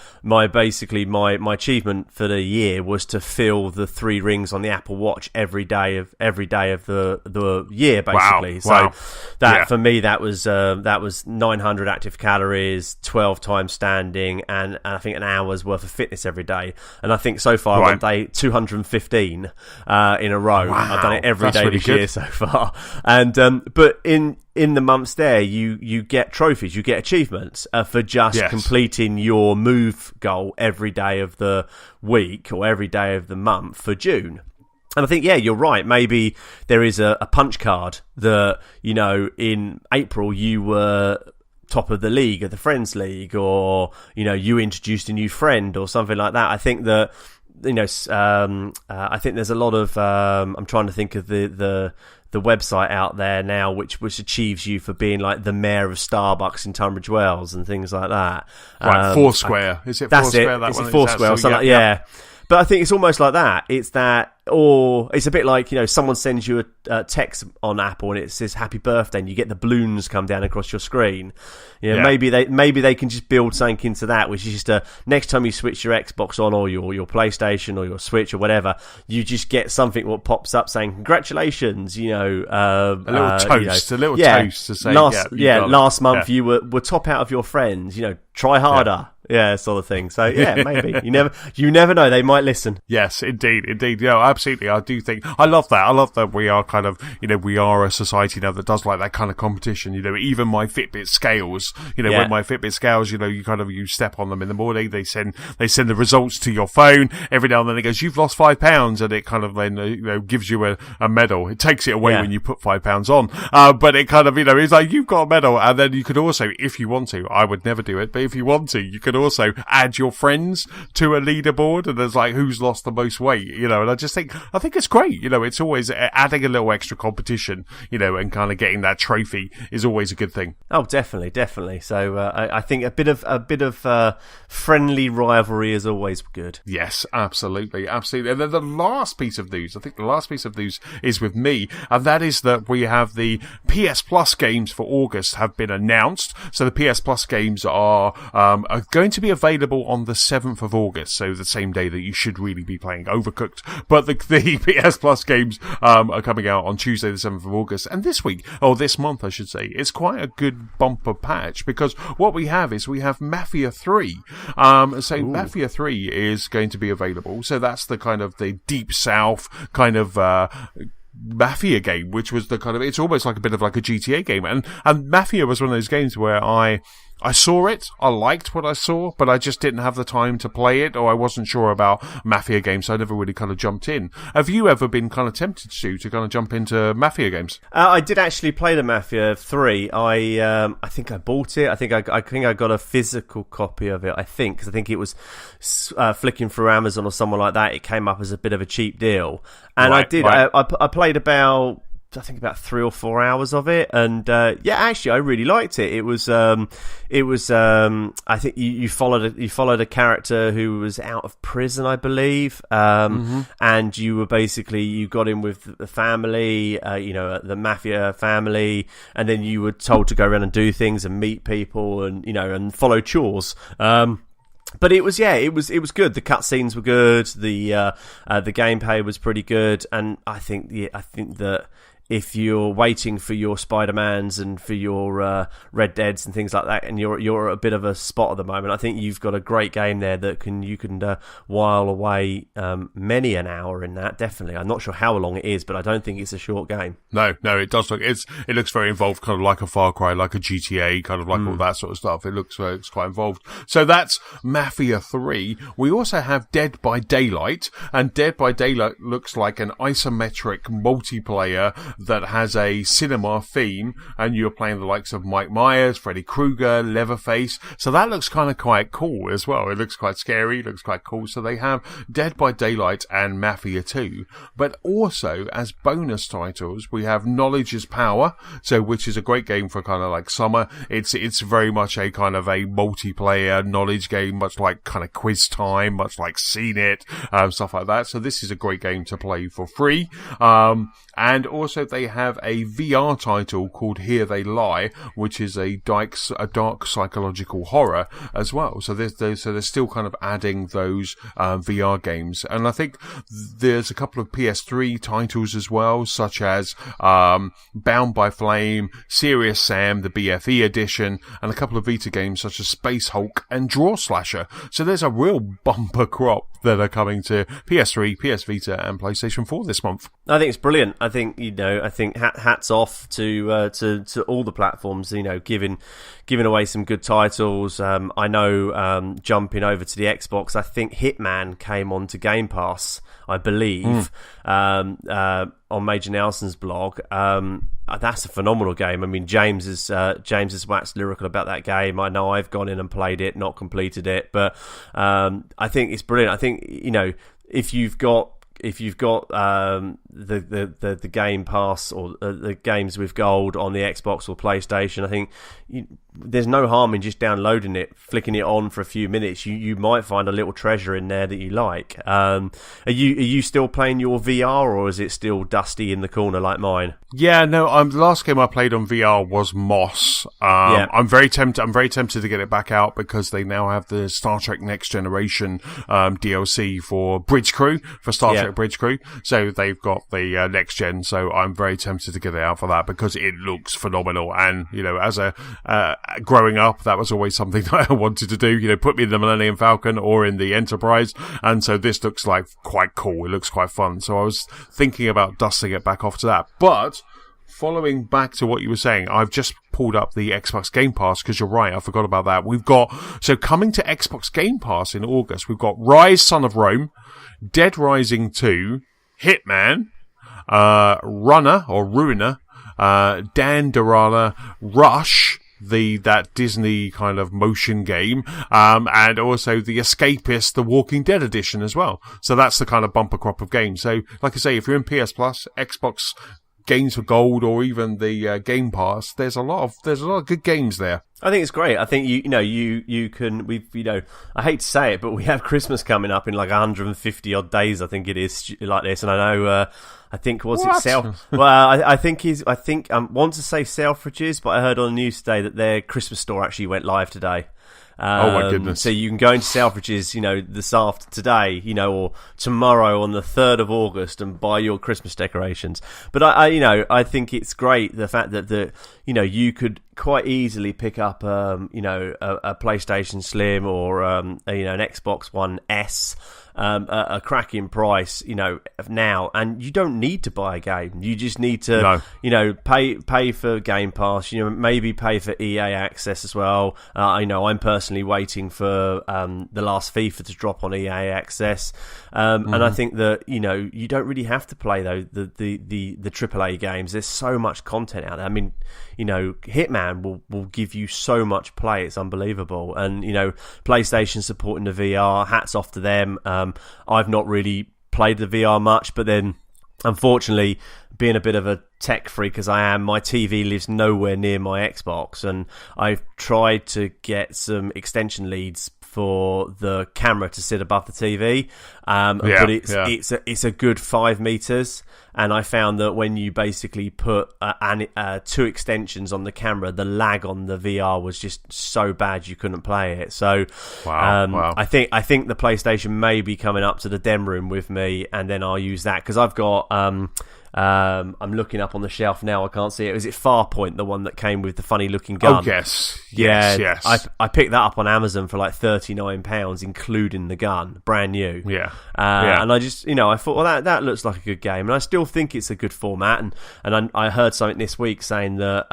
achievement for the year was to fill the 3 rings on the Apple Watch every day of the year, basically. Wow. So that for me, that was 900 active calories, 12 times standing, and I think an hour's worth of fitness every day. And I think so far I'm on day 215 in a row. Wow. I've done it every day really this year so far. And but in the months there, you get trophies, you get achievements for just completing your move goal every day of the week or every day of the month for June. And I think, yeah, you're right. Maybe there is a punch card that, you know, in April you were top of the league, of the Friends League, or, you know, you introduced a new friend or something like that. I think that, you know, I think there's a lot of, I'm trying to think of the website out there now which achieves you for being like the mayor of Starbucks in Tunbridge Wells and things like that. Right, Foursquare. Is it Foursquare? That's it. It's Foursquare or something. Yeah. But I think it's almost like that. It's that, or it's a bit like, you know, someone sends you a text on Apple and it says happy birthday and you get the balloons come down across your screen. You know, maybe they can just build something into that, which is just next time you switch your Xbox on or your PlayStation or your Switch or whatever, you just get something what pops up saying congratulations, you know, a little toast, you know, toast to say last month you were top out of your friends, you know, try harder. Yeah, sort of thing. So yeah, maybe you never know. They might listen. Yes, indeed. Yeah, absolutely. I do think I love that. I love that we are kind of, you know, we are a society now that does like that kind of competition. You know, even my Fitbit scales. You know, when my Fitbit scales, you know, you step on them in the morning. They send the results to your phone. Every now and then it goes, you've lost 5 pounds, and it kind of then gives you a medal. It takes it away when you put 5 pounds on. But it kind of, you know, it's like you've got a medal, and then you could also, if you want to, I would never do it, but if you want to, you could also add your friends to a leaderboard, and there's like who's lost the most weight, you know. And I think it's great, you know. It's always adding a little extra competition, you know, and kind of getting that trophy is always a good thing. Oh, definitely. So I think a bit of friendly rivalry is always good. Yes, absolutely. And then the last piece of news, I think the last piece of news is with me, and that is that we have the PS Plus games for August have been announced. So the PS Plus games are going to be available on the 7th of August, so the same day that you should really be playing Overcooked. But the PS Plus games are coming out on Tuesday the 7th of August, and this month I should say, it's quite a good bumper patch, because what we have Mafia 3. Mafia 3 is going to be available, so that's the kind of the Deep South kind of Mafia game, which was the kind of, it's almost like a bit of like a GTA game. And Mafia was one of those games where I saw it, I liked what I saw, but I just didn't have the time to play it, or I wasn't sure about Mafia games, so I never really kind of jumped in. Have you ever been kind of tempted to kind of jump into Mafia games? I did actually play the Mafia 3. I think I bought it. I think I got a physical copy of it, because I think it was flicking through Amazon or someone like that. It came up as a bit of a cheap deal. And I did. Right. I played about 3 or 4 hours of it, and actually I really liked it. It was I think you followed a character who was out of prison, I believe, and you got in with the family, the Mafia family, and then you were told to go around and do things and meet people and and follow chores. But it was good. The cutscenes were good. The gameplay was pretty good, and I think that if you're waiting for your Spider-Mans and for your Red Deads and things like that, and you're at a bit of a spot at the moment, I think you've got a great game there that you can while away many an hour in that. Definitely, I'm not sure how long it is, but I don't think it's a short game. No, it does look it looks very involved, kind of like a Far Cry, like a GTA, kind of like all that sort of stuff. It looks quite involved. So that's Mafia 3. We also have Dead by Daylight, and Dead by Daylight looks like an isometric multiplayer that has a cinema theme, and you're playing the likes of Mike Myers, Freddy Krueger, Leatherface. So that looks kind of quite cool as well. It looks quite scary, it looks quite cool. So they have Dead by Daylight and Mafia 2. But also, as bonus titles, we have Knowledge is Power, which is a great game for kind of like summer. It's very much a kind of a multiplayer knowledge game, much like kind of Quiz Time, much like Seen It, stuff like that. So this is a great game to play for free. And also they have a VR title called Here They Lie, which is a dark psychological horror as well. So they're still kind of adding those VR games. And I think there's a couple of PS3 titles as well, such as Bound by Flame, Serious Sam, the BFE edition, and a couple of Vita games such as Space Hulk and Draw Slasher. So there's a real bumper crop that are coming to PS3, PS Vita, and PlayStation 4 this month. I think it's brilliant. I think hats off to all the platforms. Giving away some good titles. I know jumping over to the Xbox, I think Hitman came onto Game Pass, I believe, on Major Nelson's blog. That's a phenomenal game. I mean, James has waxed lyrical about that game. I know I've gone in and played it, not completed it, but I think it's brilliant. I think if you've got the Game Pass or the games with gold on the Xbox or PlayStation, I think there's no harm in just downloading it, flicking it on for a few minutes. You might find a little treasure in there that you like. Are you still playing your VR, or is it still dusty in the corner like mine? Yeah, no. The last game I played on VR was Moss. I'm very tempted to get it back out because they now have the Star Trek Next Generation DLC for Bridge Crew, for Star Trek Bridge Crew. So they've got the next gen. So I'm very tempted to get it out for that because it looks phenomenal. And as a growing up, that was always something that I wanted to do. Put me in the Millennium Falcon or in the Enterprise. And so this looks like quite cool. It looks quite fun. So I was thinking about dusting it back off to that. But following back to what you were saying, I've just pulled up the Xbox Game Pass because you're right, I forgot about that. So coming to Xbox Game Pass in August, we've got Rise, Son of Rome, Dead Rising 2, Hitman, Runner or Ruiner, Dandarana, Rush, that Disney kind of motion game, and also The Escapist, the Walking Dead edition as well. So that's the kind of bumper crop of games. So, like I say, if you're in PS Plus, Xbox Games for Gold, or even the Game Pass, there's a lot of good games there. I think it's great. I think you can. I hate to say it, but we have Christmas coming up in like 150 odd days. I think it is like this, and I know. I think it Self. Well, I think I want to say Selfridges, but I heard on the news today that their Christmas store actually went live today. Oh my goodness! So you can go into Selfridges, this after today, or tomorrow on the 3rd of August, and buy your Christmas decorations. But I think it's great the fact that you could quite easily pick up, a PlayStation Slim or an Xbox One S. A cracking price, now, and you don't need to buy a game. You just need to, pay for Game Pass. Maybe pay for EA Access as well. I'm personally waiting for the last FIFA to drop on EA Access, and I think that you don't really have to play the AAA games. There's so much content out there. I mean, Hitman will give you so much play. It's unbelievable, and PlayStation supporting the VR. Hats off to them. I've not really played the VR much, but then unfortunately, being a bit of a tech freak as I am, my TV lives nowhere near my Xbox, and I've tried to get some extension leads for the camera to sit above the TV, but it's a good 5 meters, and I found that when you basically put 2 extensions on the camera, the lag on the VR was just so bad you couldn't play it. So wow. I think the PlayStation may be coming up to the den room with me, and then I'll use that because I've got I'm looking up on the shelf now. I can't see it. Was it Farpoint, the one that came with the funny looking gun? Oh yes. I picked that up on Amazon for like £39, including the gun, brand new. And I just I thought, well, that looks like a good game, and I still think it's a good format. And I heard something this week saying that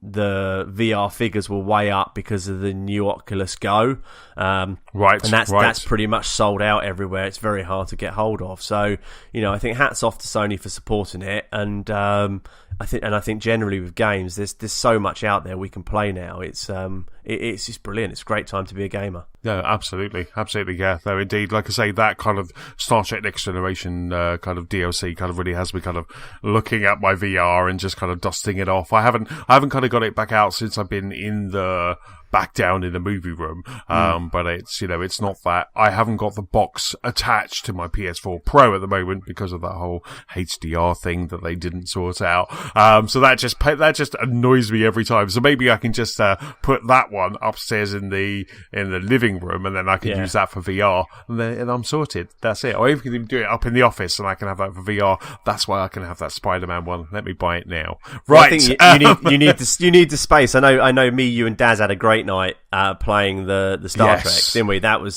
the VR figures will way up because of the new Oculus Go. Right, and that's pretty much sold out everywhere. It's very hard to get hold of. So I think hats off to Sony for supporting it, and I think generally with games, there's so much out there we can play now. It's just brilliant. It's a great time to be a gamer. No, absolutely, yeah. Though indeed, like I say, that kind of Star Trek Next Generation kind of DLC kind of really has me kind of looking at my VR and just kind of dusting it off. I haven't kind of got it back out since I've been back down in the movie room. But it's, it's not that. I haven't got the box attached to my PS4 Pro at the moment because of that whole HDR thing that they didn't sort out. So that just annoys me every time. So maybe I can just put that one upstairs in the living room, and then I can use that for VR, and I'm sorted. That's it. Or even can do it up in the office, and I can have that for VR. That's why I can have that Spider-Man one. Let me buy it now. Right. Well, I think you need the space. I know. Me, you, and Daz had a great night playing the Star Trek, didn't we? That was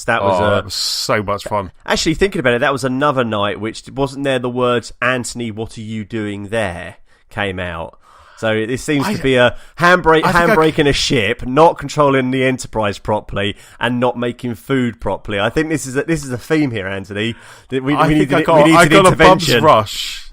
so much fun. Actually, thinking about it, that was another night which wasn't there. The words "Antony, what are you doing there?" came out. So this seems to be a handbraking a ship, not controlling the Enterprise properly, and not making food properly. I think this is a theme here, Antony. We need an intervention.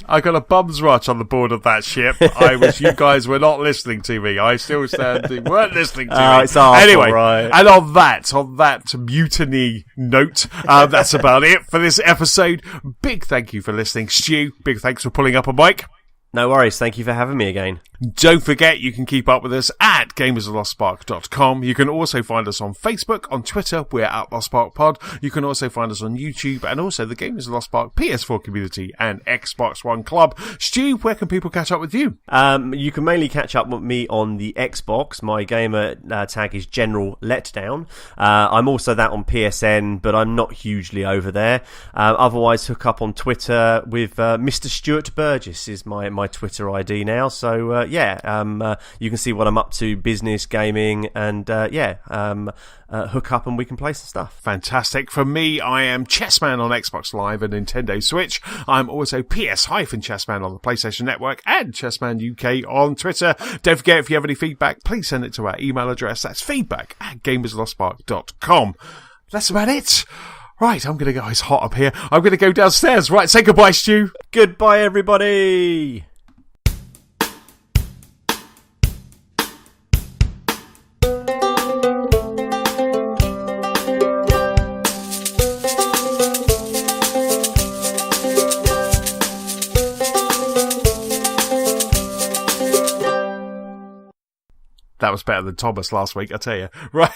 I got a bum's rush on the board of that ship. I wish you guys were not listening to me. I still stand you weren't listening to me. It's awful, anyway, right. And on that mutiny note, that's about it for this episode. Big thank you for listening, Stu. Big thanks for pulling up a mic. No worries. Thank you for having me again. Don't forget, you can keep up with us at gamersoflostspark.com. You can also find us on Facebook, on Twitter, we're at Lost Spark Pod. You can also find us on YouTube, and also the Gamers of Lost Spark PS4 community and Xbox One Club. Stu, where can people catch up with you? You can mainly catch up with me on the Xbox. My gamer tag is General Letdown. I'm also that on PSN, but I'm not hugely over there. Otherwise, hook up on Twitter with Mr. Stuart Burgess is my Twitter ID now. So you can see what I'm up to, business, gaming, and hook up and we can play some stuff. Fantastic. For me, I am Chessman on Xbox Live and Nintendo Switch. I'm also PS-Chessman on the PlayStation Network and Chessman UK on Twitter. Don't forget, if you have any feedback, please send it to our email address. That's feedback@gamersoflostspark.com. That's about it. Right, I'm going to go. It's hot up here. I'm going to go downstairs. Right, say goodbye, Stu. Goodbye, everybody. That was better than Thomas last week, I tell you. Right.